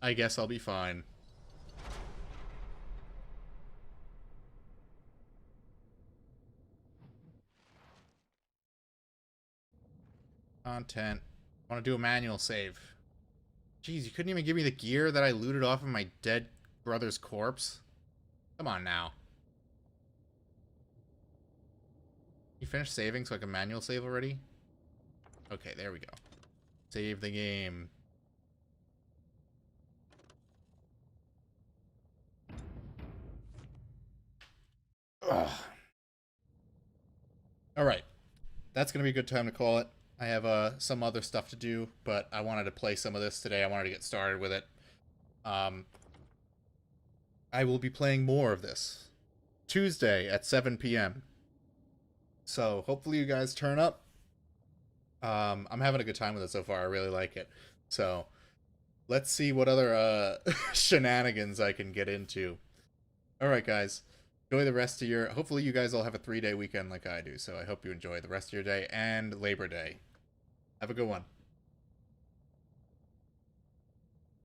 I guess I'll be fine. Content. I want to do a manual save. Jeez, you couldn't even give me the gear that I looted off of my dead brother's corpse? Come on now. You finished saving so I can manual save already? Okay, there we go. Save the game. Ugh. Alright. That's going to be a good time to call it. I have some other stuff to do, but I wanted to play some of this today. I wanted to get started with it. I will be playing more of this. Tuesday at 7 p.m. So hopefully you guys turn up. I'm having a good time with it so far. I really like it. So let's see what other shenanigans I can get into. All right, guys. Enjoy the rest of your... Hopefully you guys all have a 3-day weekend like I do. So I hope you enjoy the rest of your day and Labor Day. Have a good one.